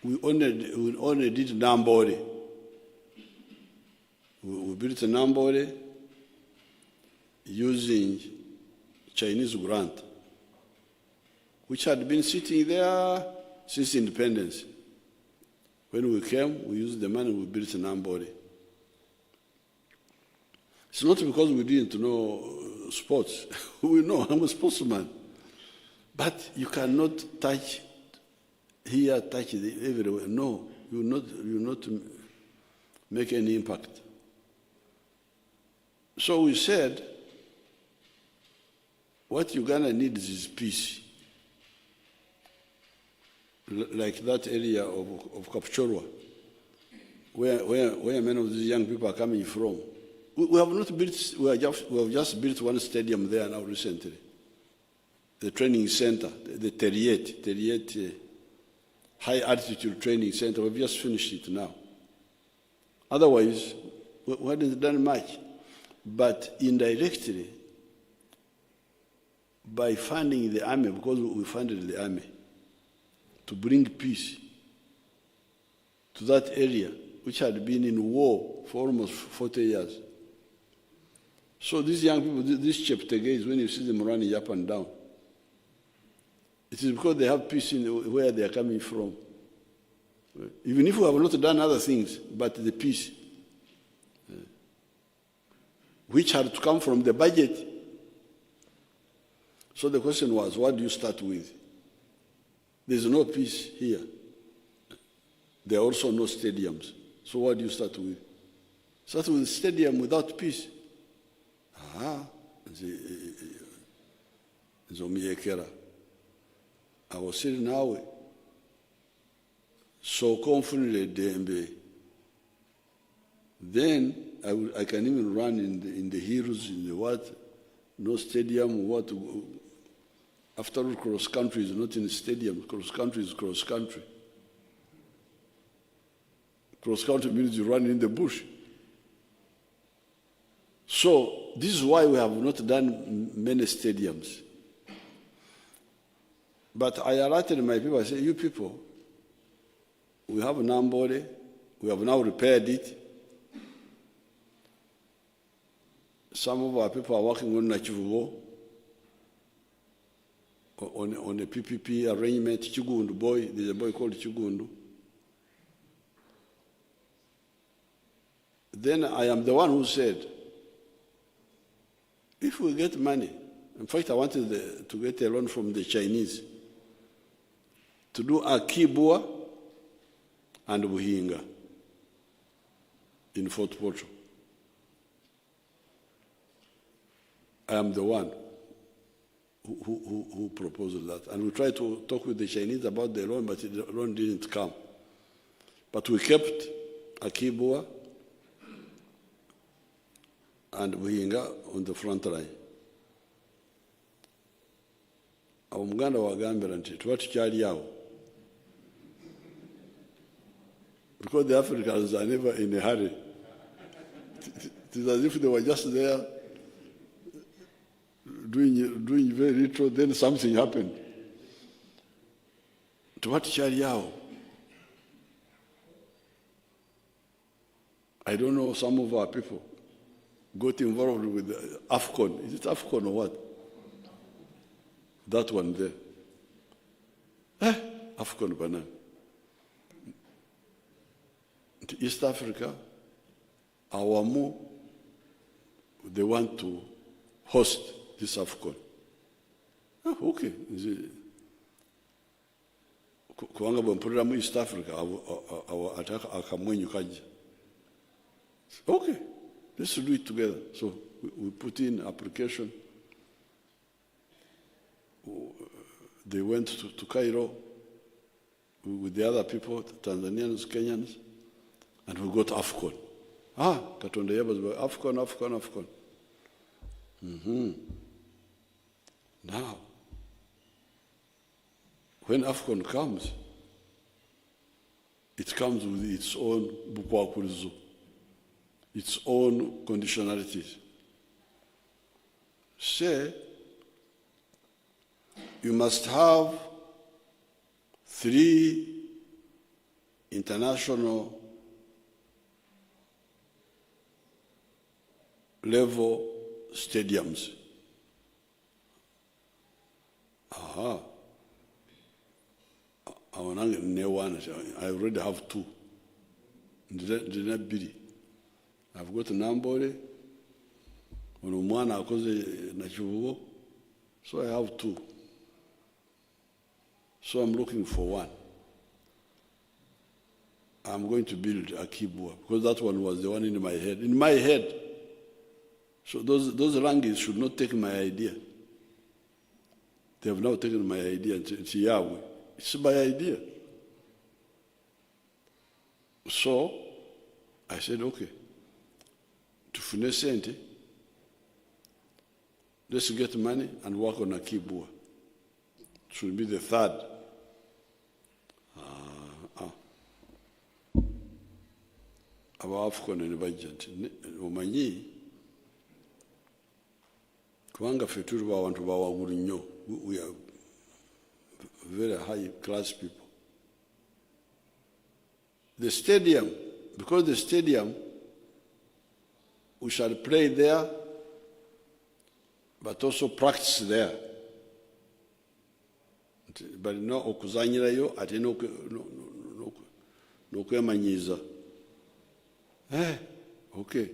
we only did Nambole. We built a Nambole using Chinese grant, which had been sitting there since independence. When we came, we used the money, we built a Nambole. It's not because we didn't know sports. We know, I'm a sportsman. But you cannot touch here, touch everywhere. No, you will not make any impact. So we said, what Uganda needs is peace. Like that area of Kapchorwa, where many of these young people are coming from. We have not built, we have just built one stadium there now recently. The training center, the Teriet High Altitude Training Center, we've just finished it now. Otherwise, we hadn't done much. But indirectly, by funding the army, because we funded the army, to bring peace to that area, which had been in war for almost 40 years. So these young people, these Cheptegeis, when you see them running up and down, it is because they have peace in where they are coming from. Even if we have not done other things, but the peace, which had to come from the budget. So the question was, what do you start with? There's no peace here. There are also no stadiums. So what do you start with? Start with a stadium without peace. I was sitting now, so confidently Dembe. Then I can even run in the hills, in the what, no stadium, what. After all, cross country is not in a stadium. Cross country is cross country. Cross country means you run in the bush. So this is why we have not done many stadiums. But I alerted my people, I said, you people, we have Nambole, we have now repaired it. Some of our people are working on Nachivugo, on a PPP arrangement, Chigundu boy, there's a boy called Chigundu. Then I am the one who said, if we get money, in fact I wanted to get a loan from the Chinese to do Akibua and Buhinga in Fort Portal. I am the one who proposed that. And we tried to talk with the Chinese about the loan, but the loan didn't come. But we kept Akibua and Buhinga on the front line. Omuganda wagambira nti twatukyali awo Because the Africans are never in a hurry. It is as if they were just there doing very little, then something happened. To what Chariao? I don't know, some of our people got involved with AFCON. Is it AFCON or what? That one there. AFCON banana. East Africa, our more, they want to host this AFCON. Okay. Kuanga bwampuriramu East Africa, akamwenyu kaji. Okay, let's do it together. So we put in application. They went to Cairo with the other people, Tanzanians, Kenyans, and we got AFCON. Katonda yabaza AFCON. Now, when AFCON comes, it comes with its own bukwakulizo, its own conditionalities. Say, you must have 3 international level stadiums. I already have 2. I've got Nambole, Unumwana akoze nachivugo, so I have 2. So I'm looking for 1. I'm going to build Akibua because that one was the one in my head. In my head. So those rankings should not take my idea. They have now taken my idea. It's Yahweh. It's my idea. So I said, okay, to Funesente, let's get money and work on Akibua. It should be the 3rd. Our AFCON and budget. Omanyi, kubanga ffe tuli abantu bawagulu nnyo. We are very high class people. The stadium, because the stadium, we shall play there, but also practice there. But no okuzanyirayo ate n'okwemanyiiza. Okay.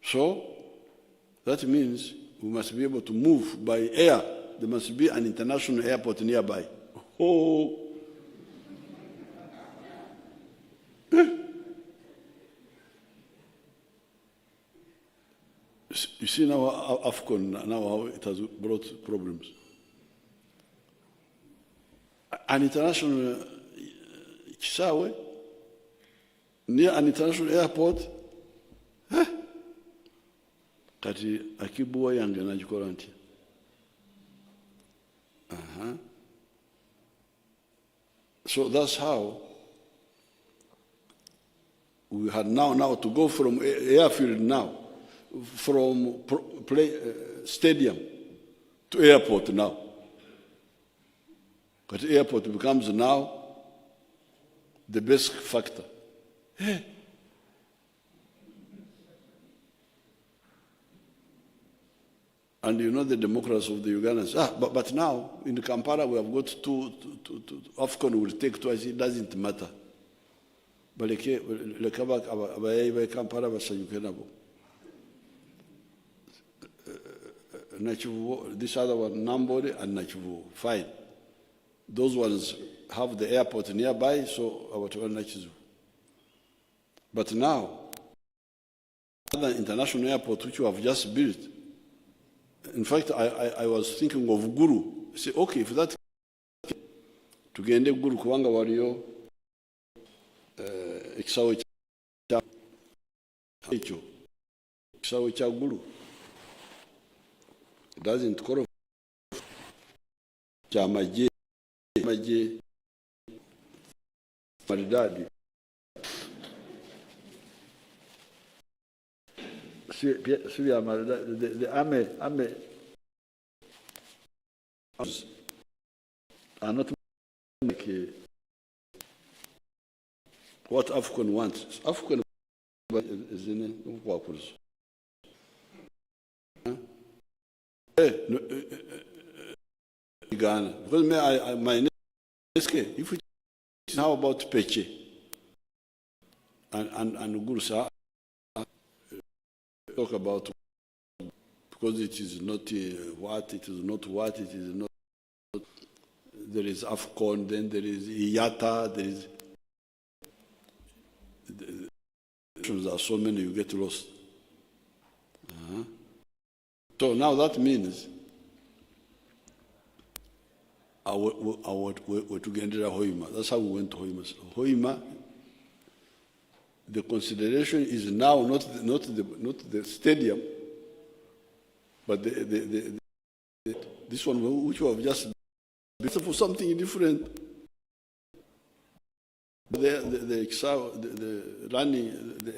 So that means we must be able to move by air. There must be an international airport nearby. You see now AFCON, now how it has brought problems. An international Kisawe, near an international airport, kati Akibua yange najikola ntya. So that's how we had now to go from airfield now, from stadium to airport now. But airport becomes now the best factor. And you know the democracy of the Ugandans. But now in Kampala we have got two AFCON will take twice. It doesn't matter. But Kampala this other one, Nambole and Nachivu, fine. Those ones have the airport nearby, so our Nachizu. But now, other international airport which you have just built, in fact, I was thinking of Guru. I say, okay, if that to get Guru Kuanga Wario, Exawe Guru. It doesn't correct. Jamaje maridadi. Si ya maridadi. The army are not like what African wants. African is in Wakuls. Ghana. Because my next case, if it is how about Peche and Gursa, talk about because it is not what, it is not what, it is not. There is AFCON, then there is IATA, there is. There are so many, you get lost. So now that means we're to get Hoima. That's how we went to Hoima. So Hoima, the consideration is now not the stadium, but this one which we have just built for something different. The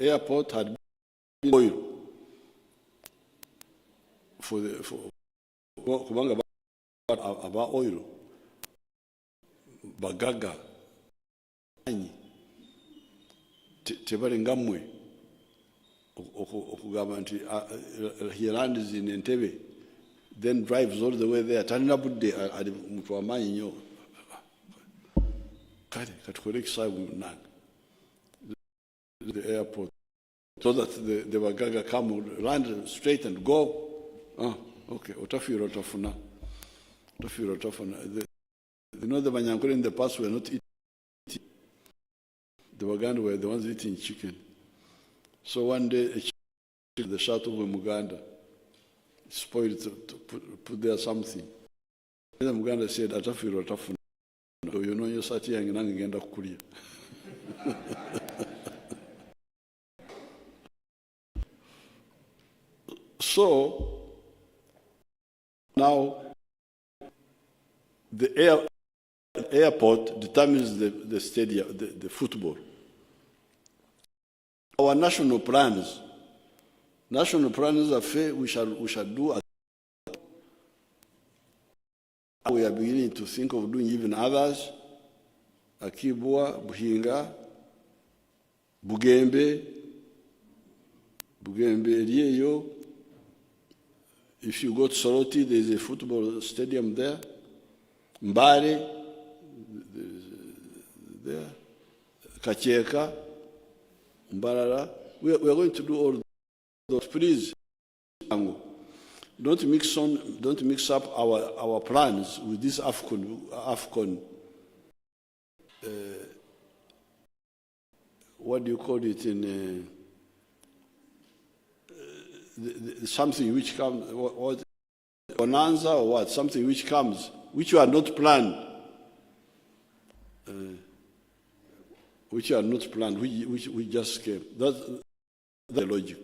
airport had been oil for about oil, Bagaga, Tebaringamwe, he lands in Entebbe, then drives all the way there. Tanabudde at Mutwamanyo. The airport, so that the Bagaga come, land straight and go. Okay. Otafiro tafuna. You know the Banyankole in the past were not eating. The Baganda were the ones eating chicken. So one day, the shuttle of Muganda spoiled to put there something. And Muganda said, Atafiro tafuna. So you know you're such young and angenda kukulia. So now the airport determines the stadium, the football. Our national plans are fair. We shall do. We are beginning to think of doing even others. Akibwa, Buhinga, Bugembe, Rieyo. If you go to Soroti, there is a football stadium there. Mbare, there. Kacheka, Mbarara. We are going to do all those. Please, don't mix up our plans with this AFCON. What do you call it in something which comes, what bonanza or what? Something which comes, which you are not planned, which just came. That's the logic.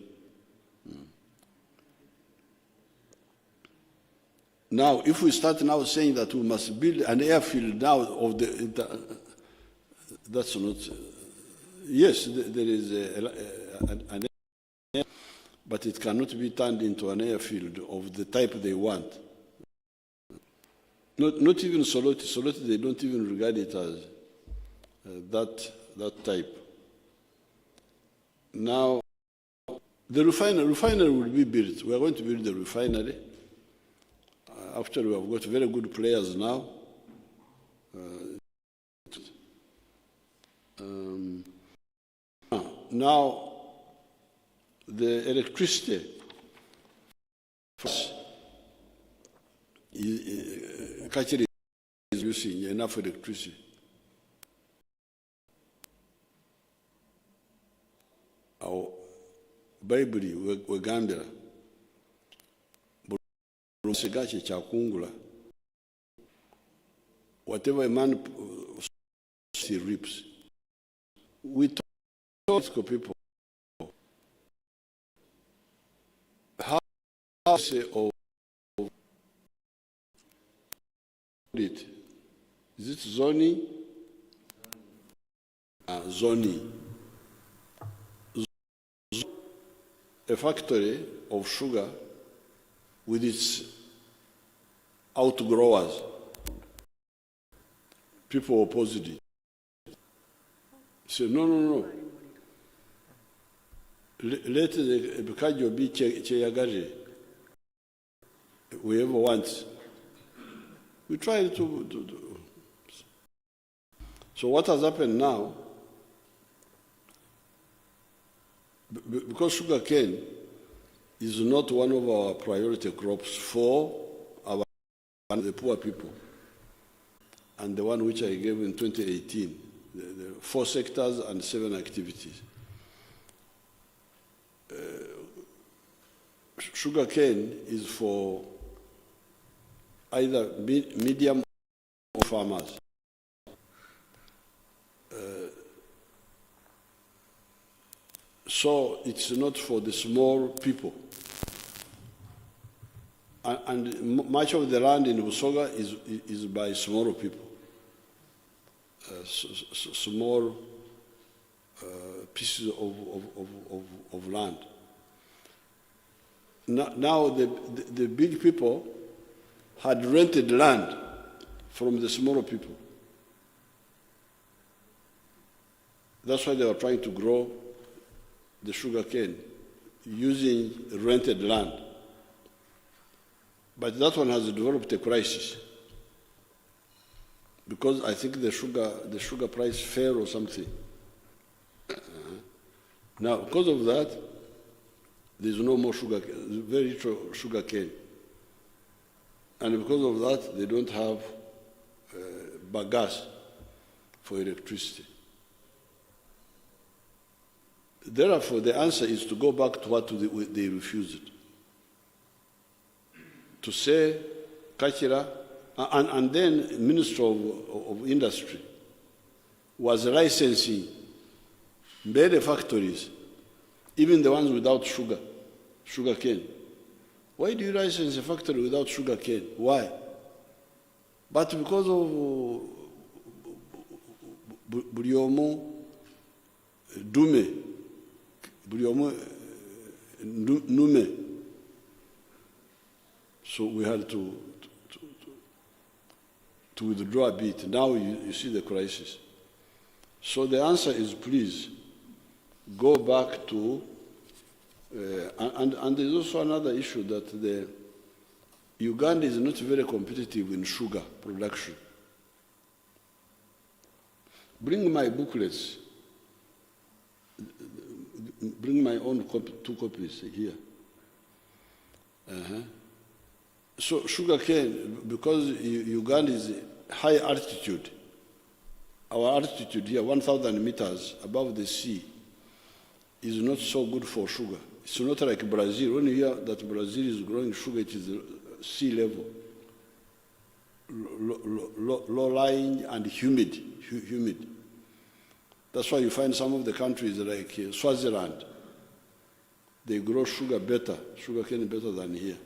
Now, if we start now saying that we must build an airfield now of that's not. Yes, there is an air, but it cannot be turned into an airfield of the type they want. Not even Soloti. Soloti, they don't even regard it as that type. Now, the refinery will be built. We are going to build the refinery. After we have got very good players now. Now, the electricity is using enough electricity. Our Bible, we Gambia. Whatever a man he reaps. We talk people how say it. Is it zoning? zoning. A factory of sugar with its outgrowers, people opposed it. Say, no. Let the Bikajo be Cheyagaje, whoever wants. We try to. So what has happened now, because sugar cane is not one of our priority crops for the poor people, and the one which I gave in 2018, the 4 sectors and 7 activities. Sugar cane is for either medium or farmers. So it's not for the small people. And much of the land in Busoga is by small people, small pieces of land. Now the big people had rented land from the smaller people. That's why they were trying to grow the sugar cane using rented land. But that one has developed a crisis because I think the sugar price fell or something. Now, because of that, there's no more sugar, very little sugar cane. And because of that, they don't have bagasse for electricity. Therefore, the answer is to go back to what they refused. To say, Kachira, and then Minister of Industry was licensing many factories, even the ones without sugar cane. Why do you license a factory without sugar cane? Why? But because of Buriomo Dume, Buriomo Nume. So we had to withdraw a bit. Now you see the crisis. So the answer is please go back to, and there's also another issue that Uganda is not very competitive in sugar production. Bring my booklets. Bring my own 2 copies here. So sugarcane, because Uganda is high altitude, our altitude here, 1,000 meters above the sea, is not so good for sugar. It's not like Brazil. When you hear that Brazil is growing sugar, it is sea level, low-lying and humid. That's why you find some of the countries like Swaziland, they grow sugar cane better than here.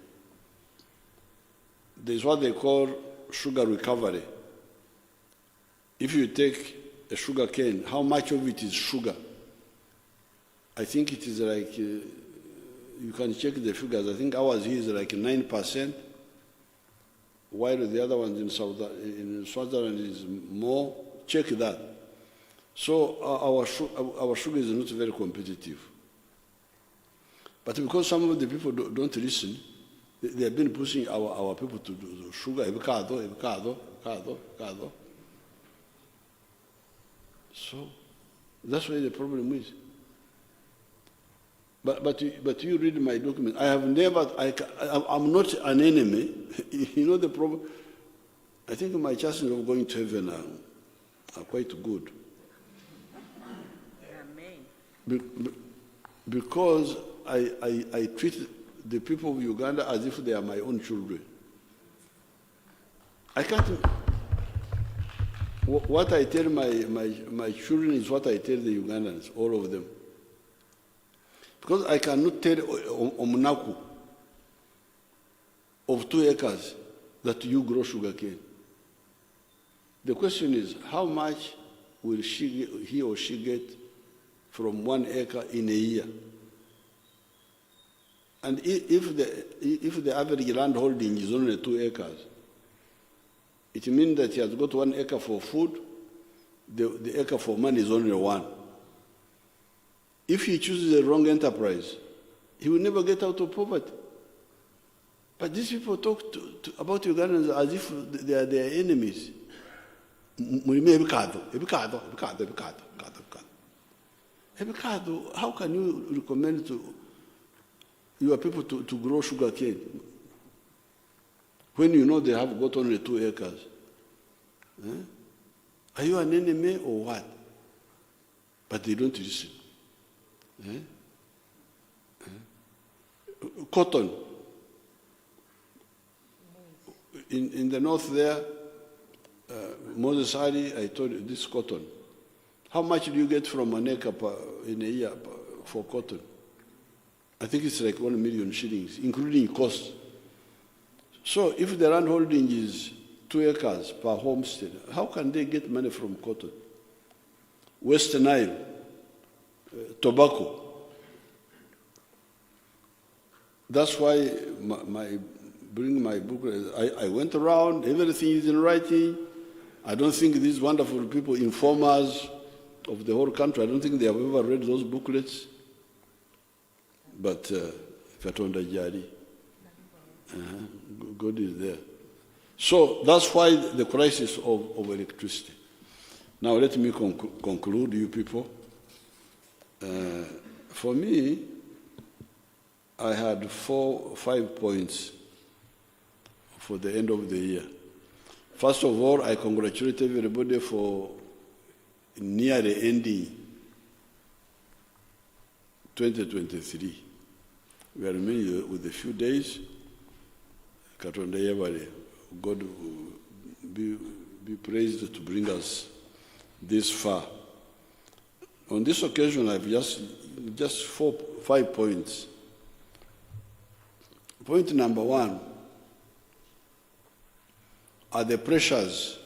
There's what they call sugar recovery. If you take a sugar cane, how much of it is sugar? I think it is like, you can check the figures. I think ours here is like 9%, while the other ones in Swaziland is more. Check that. So our sugar is not very competitive. But because some of the people don't listen, they have been pushing our people to do sugar, avocado. So that's why the problem is. But you read my document. I have never, I'm not an enemy. You know the problem? I think my chances of going to heaven are quite good. Because I treat the people of Uganda as if they are my own children. I can't. What I tell my children is what I tell the Ugandans, all of them. Because I cannot tell Omunaku of 2 acres that you grow sugarcane. The question is, how much will he or she get from 1 acre in a year? And if the average land holding is only 2 acres, it means that he has got 1 acre for food, the acre for money is only 1. If he chooses the wrong enterprise, he will never get out of poverty. But these people talk about Ugandans as if they are their enemies. How can you recommend to your people to grow sugar cane when you know they have got only 2 acres? Are you an enemy or what? But they don't listen. Cotton. In the north there, Moses Ali, I told you this cotton. How much do you get from an acre in a year for cotton? I think it's like 1 million shillings, including costs. So if the land holding is 2 acres per homestead, how can they get money from cotton? West Nile, tobacco. That's why bring my book. I went around, everything is in writing. I don't think these wonderful people, informers of the whole country, I don't think they have ever read those booklets. But Katonda Jari, God is there. So that's why the crisis of electricity. Now let me conclude, you people. For me, I had 4 or 5 points for the end of the year. First of all, I congratulate everybody for nearly ending 2023. We are remaining with a few days. Katonda Yebale, God be praised to bring us this far. On this occasion, I have just 4 or 5 points. Point number 1 are the pressures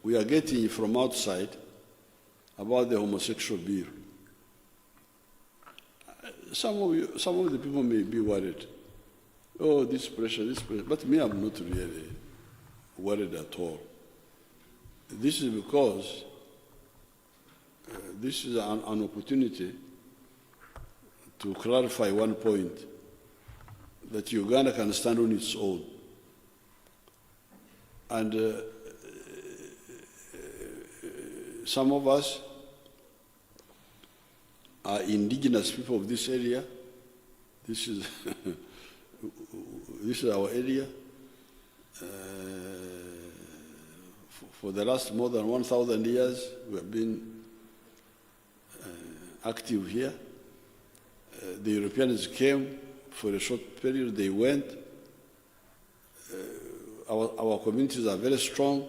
we are getting from outside about the homosexual bill. Some of the people may be worried. Oh, this pressure. But me, I'm not really worried at all. This is because this is an opportunity to clarify one point, that Uganda can stand on its own. And some of us are indigenous people of this area. This is this is our area. For the last more than 1,000 years, we have been active here. The Europeans came for a short period, they went. Our communities are very strong.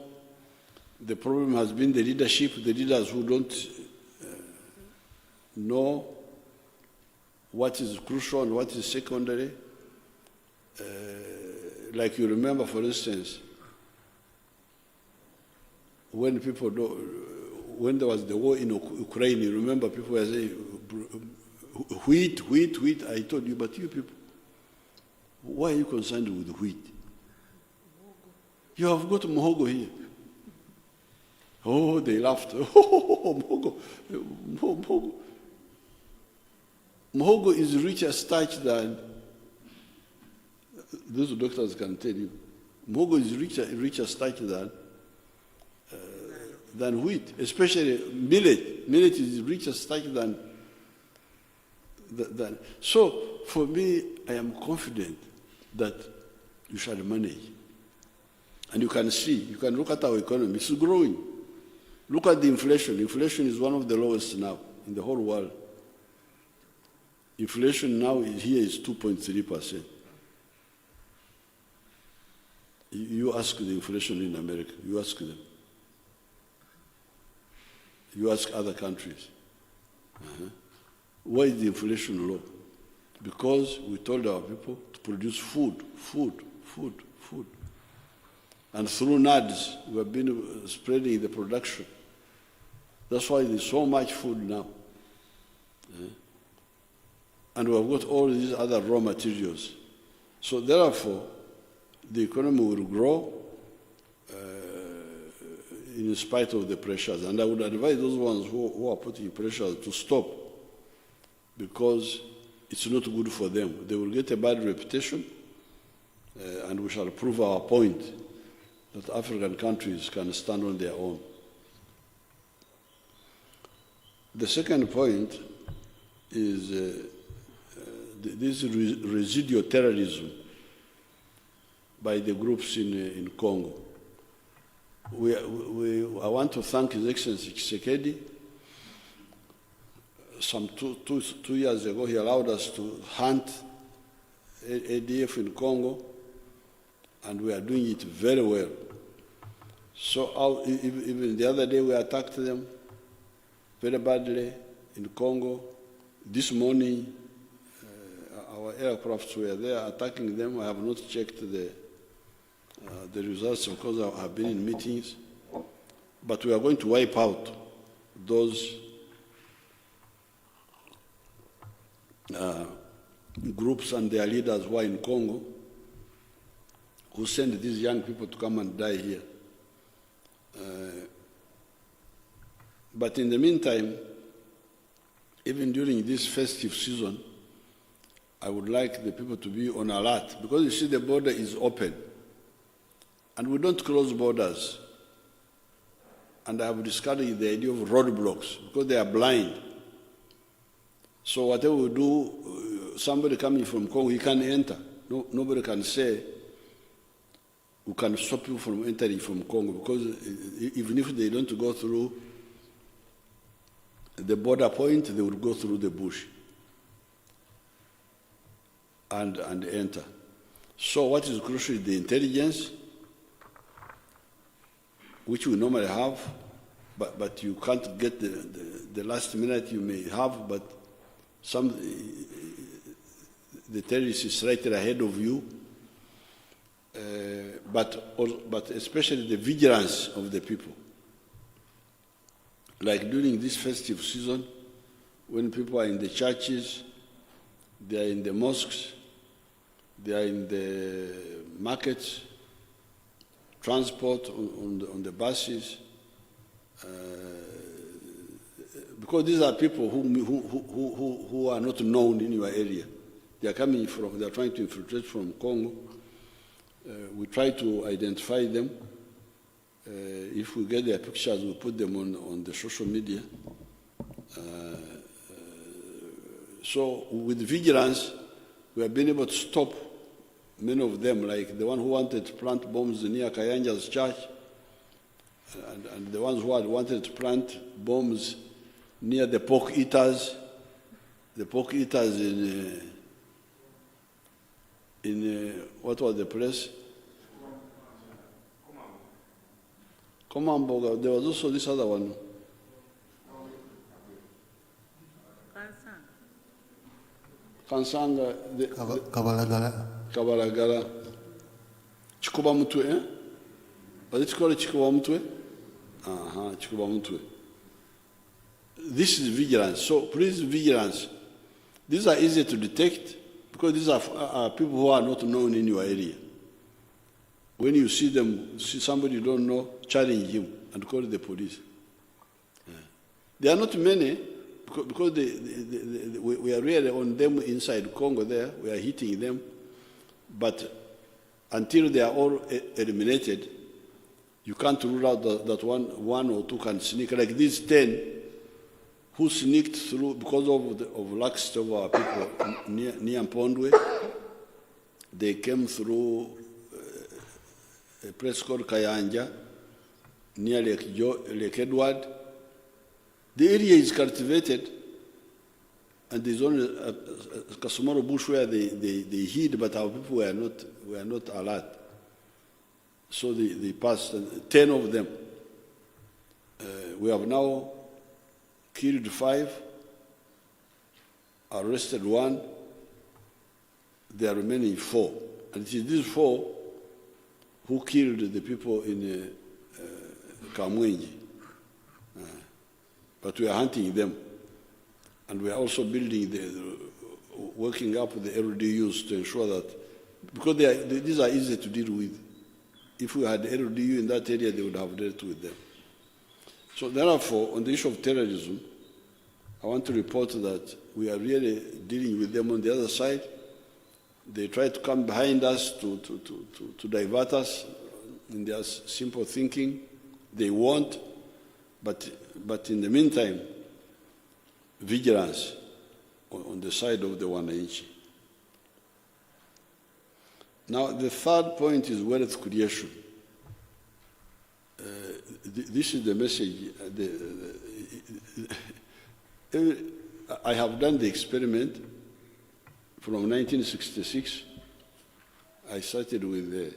The problem has been the leadership, the leaders who don't know what is crucial and what is secondary. Like you remember, for instance, when there was the war in Ukraine, you remember people were saying, wheat. I told you, but you people, why are you concerned with wheat? You have got muhogo here. Oh, they laughed. Oh, muhogo. Muhogo is richer starch than, those doctors can tell you, muhogo is richer starch than wheat, especially millet. Millet is richer starch than. So, for me, I am confident that you shall manage. And you can see, you can look at our economy, it's growing. Look at the inflation. Inflation is one of the lowest now in the whole world. Inflation now here is 2.3%. You ask the inflation in America, you ask them. You ask other countries. Why is the inflation low? Because we told our people to produce food. And through NADS, we have been spreading the production. That's why there's so much food now. And we've got all these other raw materials. So therefore, the economy will grow in spite of the pressures. And I would advise those ones who are putting pressures to stop, because it's not good for them. They will get a bad reputation, and we shall prove our point that African countries can stand on their own. The second point is this residual terrorism by the groups in Congo. I want to thank His Excellency Tshisekedi. Some two years ago, he allowed us to hunt ADF in Congo, and we are doing it very well. So even the other day, we attacked them very badly in Congo. This morning, our aircrafts were there attacking them. I have not checked the results because I have been in meetings. But we are going to wipe out those groups and their leaders who are in Congo, who send these young people to come and die here. But in the meantime, even during this festive season, I would like the people to be on alert, because you see the border is open. And we don't close borders. And I have discouraged the idea of roadblocks, because they are blind. So whatever we do, somebody coming from Congo, he can enter. Nobody can say, we can stop you from entering from Congo, because even if they don't go through the border point, they will go through the bush and enter. So what is crucial is the intelligence, which we normally have, but you can't get the last minute you may have, but the terrorist is right ahead of you. But especially the vigilance of the people. Like during this festive season, when people are in the churches, they are in the mosques, they are in the markets, transport on the buses, because these are people who are not known in your area. They are coming from, they are trying to infiltrate from Congo. We try to identify them. If we get their pictures, we put them on the social media. So with vigilance, we have been able to stop many of them, like the one who wanted to plant bombs near Kayanja's church, and the ones who had wanted to plant bombs near the pork eaters in what was the place? Komamboga. There was also this other one. Kansanga. Kabalagala. Chikuba Mutwe, eh? Was it called Chikuba Mutwe? Chikuba Mutwe. This is vigilance. So please, vigilance. These are easy to detect because these are people who are not known in your area. When you see them, see somebody you don't know, challenge him and call the police. There are not many because we are really on them inside Congo there. We are hitting them. But until they are all eliminated, you can't rule out that one or two can sneak. Like these 10 who sneaked through because of laxity of our people near Mpondwe. They came through a place called Kayanja, near Lake Edward. The area is cultivated, and there's only a Kasumaro bush where they hid, but our people were not alert. So they passed, 10 of them. We have now killed 5, arrested 1, there are remaining 4. And it is these 4 who killed the people in Kamwenji. but we are hunting them. And we are also building working up the LDUs to ensure that, because these are easy to deal with. If we had LDU in that area, they would have dealt with them. So therefore, on the issue of terrorism, I want to report that we are really dealing with them on the other side. They try to come behind us to divert us in their simple thinking. They won't, but in the meantime, vigilance on the side of the wananchi. Now, the third point is wealth creation. This is the message. I have done the experiment from 1966. I started with the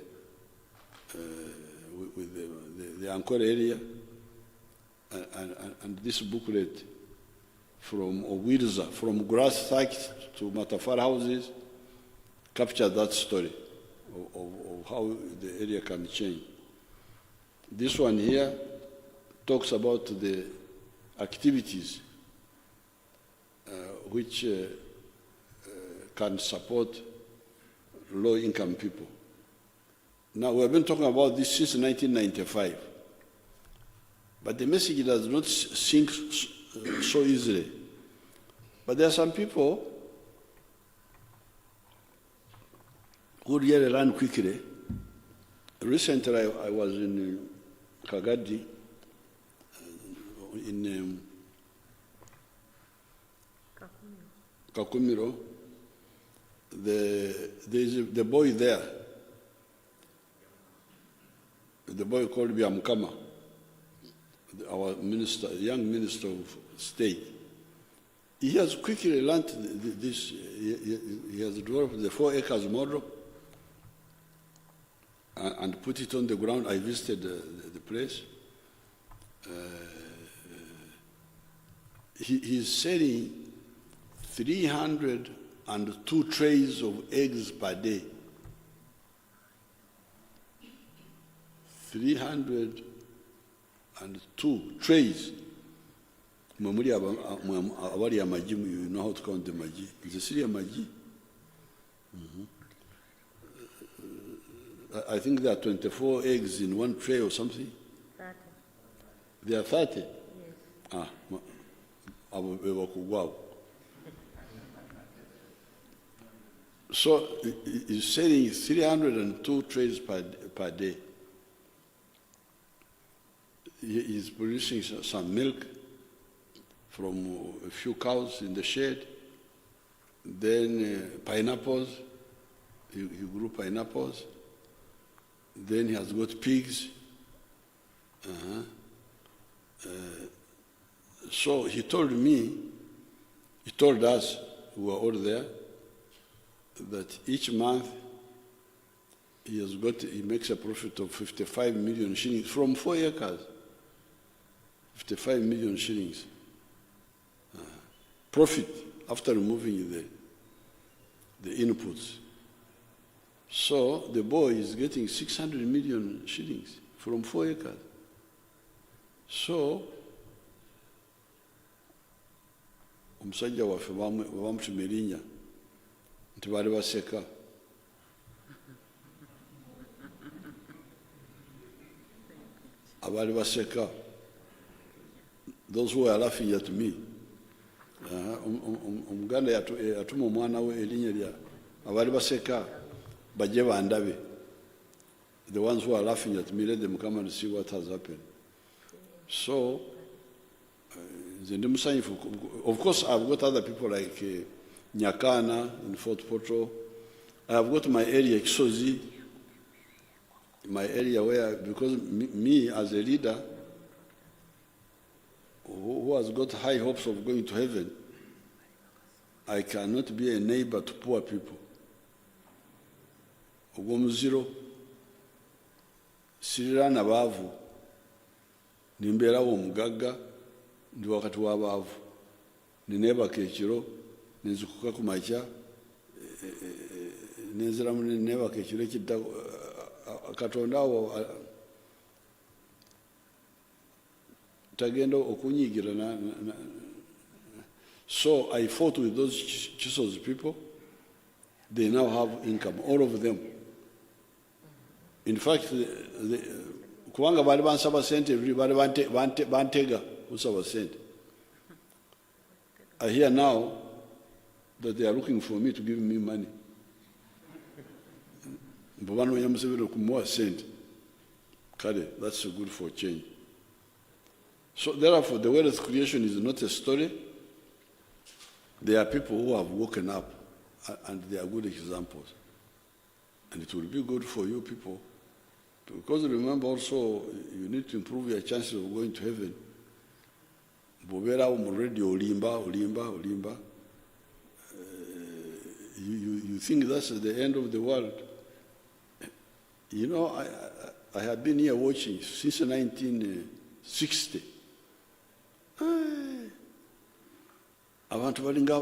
Ankole area, and this booklet from Owirza, from grass sites to Matafara houses, captured that story of how the area can change. This one here talks about the activities which can support low-income people. Now, we have been talking about this since 1995, but the message does not sink so easily. But there are some people who really run quickly. Recently, I was in Kagadi, in Kakumiro. There's the boy there, the boy called Byamukama, our minister, young minister of state. He has quickly learned this. He has developed the 4 acres model and put it on the ground. I visited the place. He's selling 302 trays of eggs per day. 302 trays. You know how to count the magi. Is it still a magi? I think there are 24 eggs in one tray or something. 30. There are 30? Yes. So he's selling 302 trays per day. He's producing some milk from a few cows in the shed. Then pineapples. He grew pineapples. Then he has got pigs. So he told us, who were all there, that each month he makes a profit of 55 million shillings from 4 acres. 55 million shillings. Profit after removing the inputs. So the boy is getting 600 million shillings from 4 acres. So omusajja waffe bamutuma erinnya nti baali baseka. Abaali baseka. Those who are laughing at me. Omuganda yatuma omwana we erinnya lya abaali baseka bajje bandabe. The ones who are laughing at me, let them come and see what has happened. So, of course, I've got other people like Nyakana in Fort Portal. I've got my area, Kisozi, my area where, because me as a leader who has got high hopes of going to heaven, I cannot be a neighbor to poor people. Ogw'omuziro sirira na baavu nimbeerawo omugagga ndi wakati w'abaavu nineebaka ekiro nenzikuka ku makya nenziramu neebaka ekiro ekidda Katonda awo tagenda okunyigira so I fought with those Chisos people. They now have income, all of them. In fact, kubanga bali bansaba sente bali bantega usaba sente. I hear now that they are looking for me to give me money. Mbabano Museveni kumuwa sente. Kale, that's good for change. So therefore, the wealth creation is not a story. There are people who have woken up, and they are good examples. And it will be good for you people. Because remember also, you need to improve your chances of going to heaven. Bobera already olimba. You think that's the end of the world. You know, I have been here watching since 1960. Abantu balinga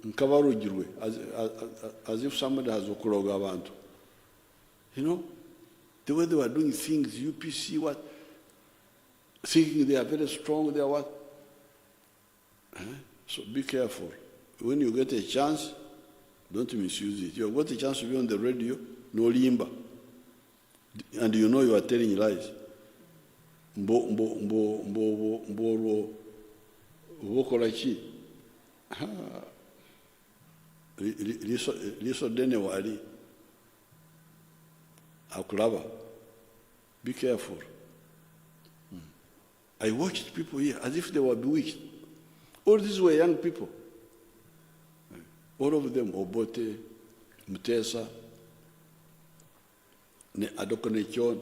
nkabarugirwe as if somebody has okuloga abantu. You know, the way they were doing things, UPC, what, thinking they are very strong, they are what? So be careful. When you get a chance, don't misuse it. You have got a chance to be on the radio, no limba. And you know you are telling lies. Liso dene wali akulaba. Be careful. I watched people here as if they were bewitched. All these were young people. All of them, Obote, Mutesa, Adokonechon,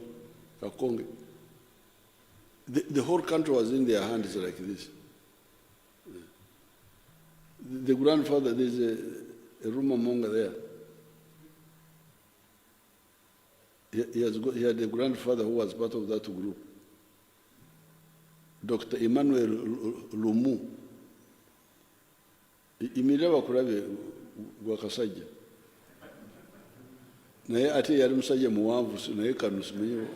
Kakonge. The whole country was in their hands like this. The grandfather, there's a rumor monger there. He had a grandfather who was part of that group. Dr. Emmanuel Lumu. Imireba kurabe gwakasajja. Naye ate yali musajja muwanvu naye kanusimenyewo.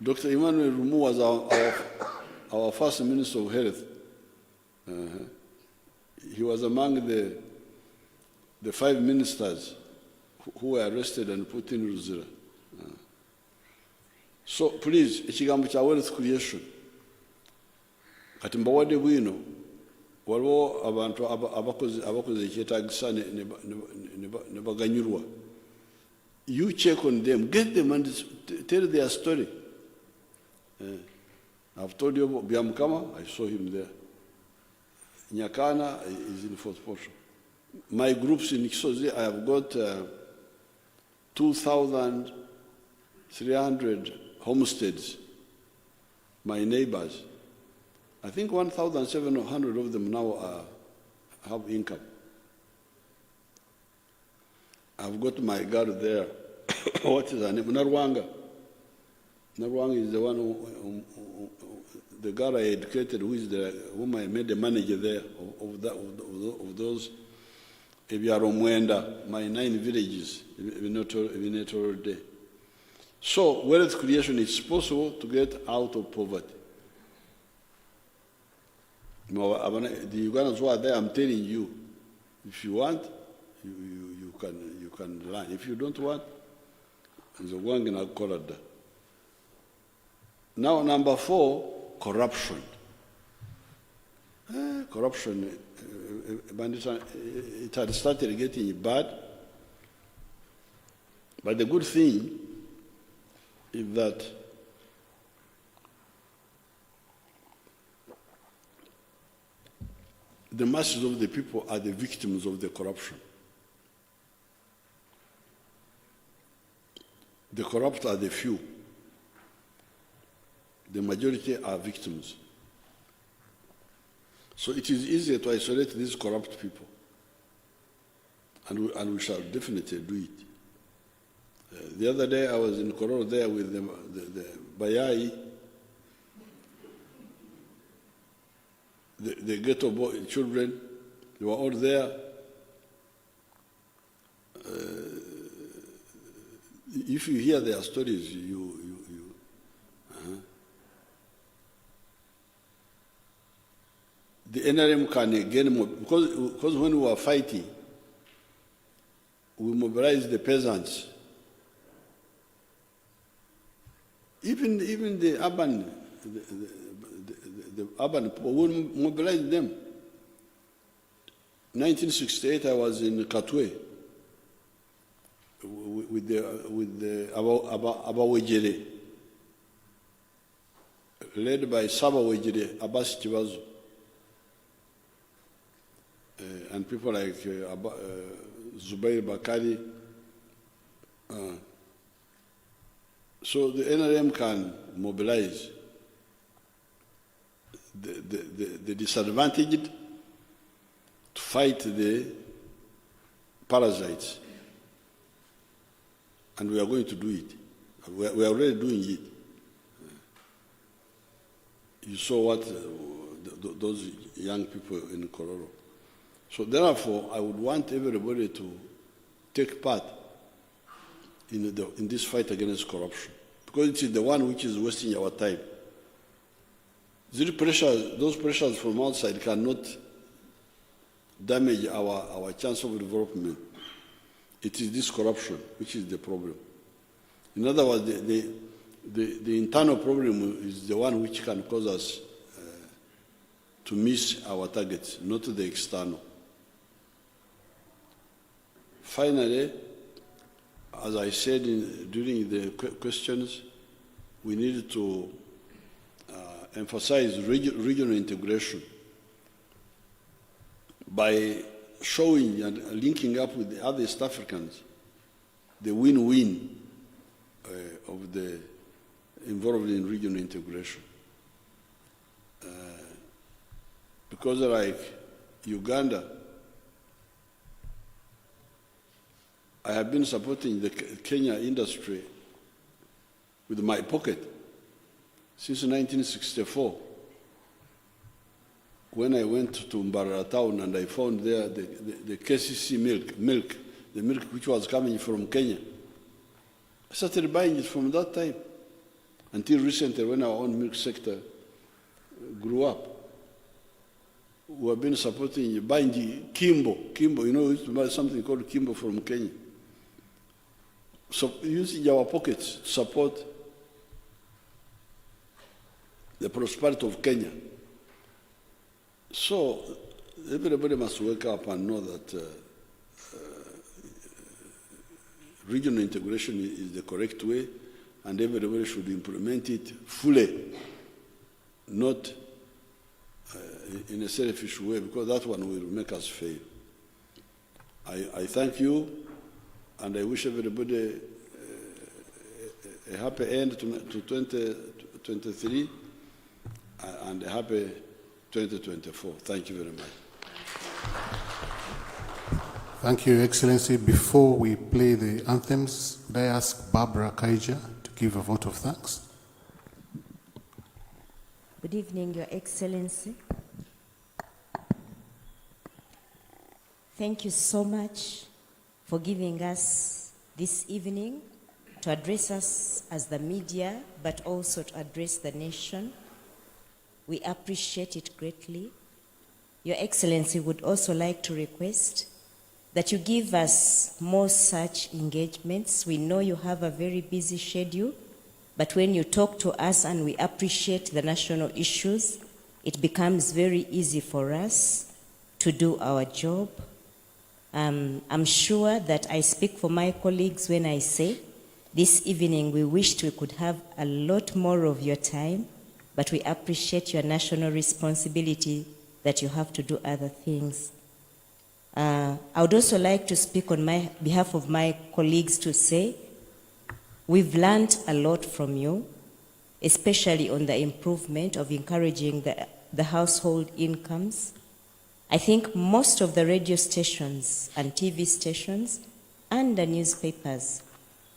Dr. Emmanuel Lumu was our first Minister of Health. He was among the 5 ministers who were arrested and put in Ruzira. So please, ekigambo kya wealth creation. Kati mbawadde bwino waliwo abantu abakoze ekyetaagisa ne baganyulwa. You check on them, get them and tell their story. I've told you about Byamukama, I saw him there. Nyakana is in fourth portion. My groups in Kisozi, I have got 2,300 homesteads, my neighbors. I think 1,700 of them now have income. I've got my girl there. What is her name? Narwanga. Narwanga is the one the girl I educated, whom I made the manager there of those Ebyaromwenda, my 9 villages, Ebinetorode. So wealth creation is possible to get out of poverty. The Ugandans who are there, I'm telling you, if you want, you can learn. If you don't want, now number 4, corruption. Corruption, it had started getting bad, but the good thing is that the masses of the people are the victims of the corruption. The corrupt are the few. The majority are victims. So it is easier to isolate these corrupt people. And we shall definitely do it. The other day I was in Kororo there with the Bayai, the ghetto children, they were all there. if you hear their stories, the NRM can again, because when we were fighting, we mobilized the peasants. Even the urban, the urban people, we mobilized them. 1968, I was in Katwe with the Abawejere, led by Saba Wejere, Abbas Chibazo, and people like Zubair Bakari. So the NRM can mobilize the disadvantaged to fight the parasites. And we are going to do it. We are already doing it. You saw what those young people in Kororo. So therefore, I would want everybody to take part in this fight against corruption, because it is the one which is wasting our time. Those pressures from outside cannot damage our chance of development. It is this corruption which is the problem. In other words, the internal problem is the one which can cause us to miss our targets, not the external. Finally, as I said during the questions, we need to emphasize regional integration by showing and linking up with the other East Africans, the win-win of the involved in regional integration. Because like Uganda, I have been supporting the Kenya industry with my pocket since 1964. When I went to Mbarara town and I found there the KCC milk, the milk which was coming from Kenya, I started buying it from that time until recently when our own milk sector grew up. We have been supporting, buying Kimbo, you know, we used to buy something called Kimbo from Kenya. So using our pockets to support the prosperity of Kenya. So everybody must wake up and know that regional integration is the correct way, and everybody should implement it fully, not in a selfish way, because that one will make us fail. I thank you, and I wish everybody a happy end to 2023 and a happy 2024. Thank you very much. Thank you, Your Excellency. Before we play the anthems, could I ask Barbara Kaija to give a vote of thanks? Good evening, Your Excellency. Thank you so much for giving us this evening to address us as the media, but also to address the nation. We appreciate it greatly. Your Excellency would also like to request that you give us more such engagements. We know you have a very busy schedule, but when you talk to us and we appreciate the national issues, it becomes very easy for us to do our job. I'm sure that I speak for my colleagues when I say this evening we wished we could have a lot more of your time, but we appreciate your national responsibility that you have to do other things. I would also like to speak on behalf of my colleagues to say we've learned a lot from you, especially on the improvement of encouraging the household incomes. I think most of the radio stations and TV stations and the newspapers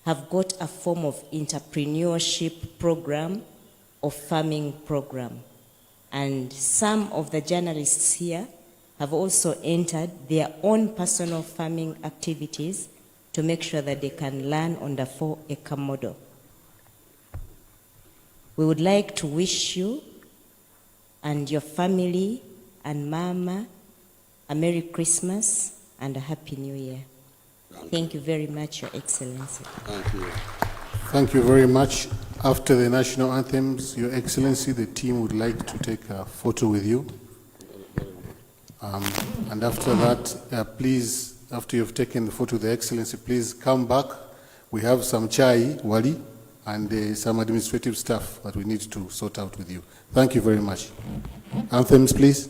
have got a form of entrepreneurship program or farming program. And some of the journalists here have also entered their own personal farming activities, to make sure that they can learn on the 4-acre model. We would like to wish you and your family and Mama a Merry Christmas and a Happy New Year. Thank you very much, Your Excellency. Thank you. Thank you very much. After the national anthems, Your Excellency, the team would like to take a photo with you. And after that, please, after you've taken the photo with the Excellency, please come back. We have some chai, wali, and some administrative stuff that we need to sort out with you. Thank you very much. Anthems, please.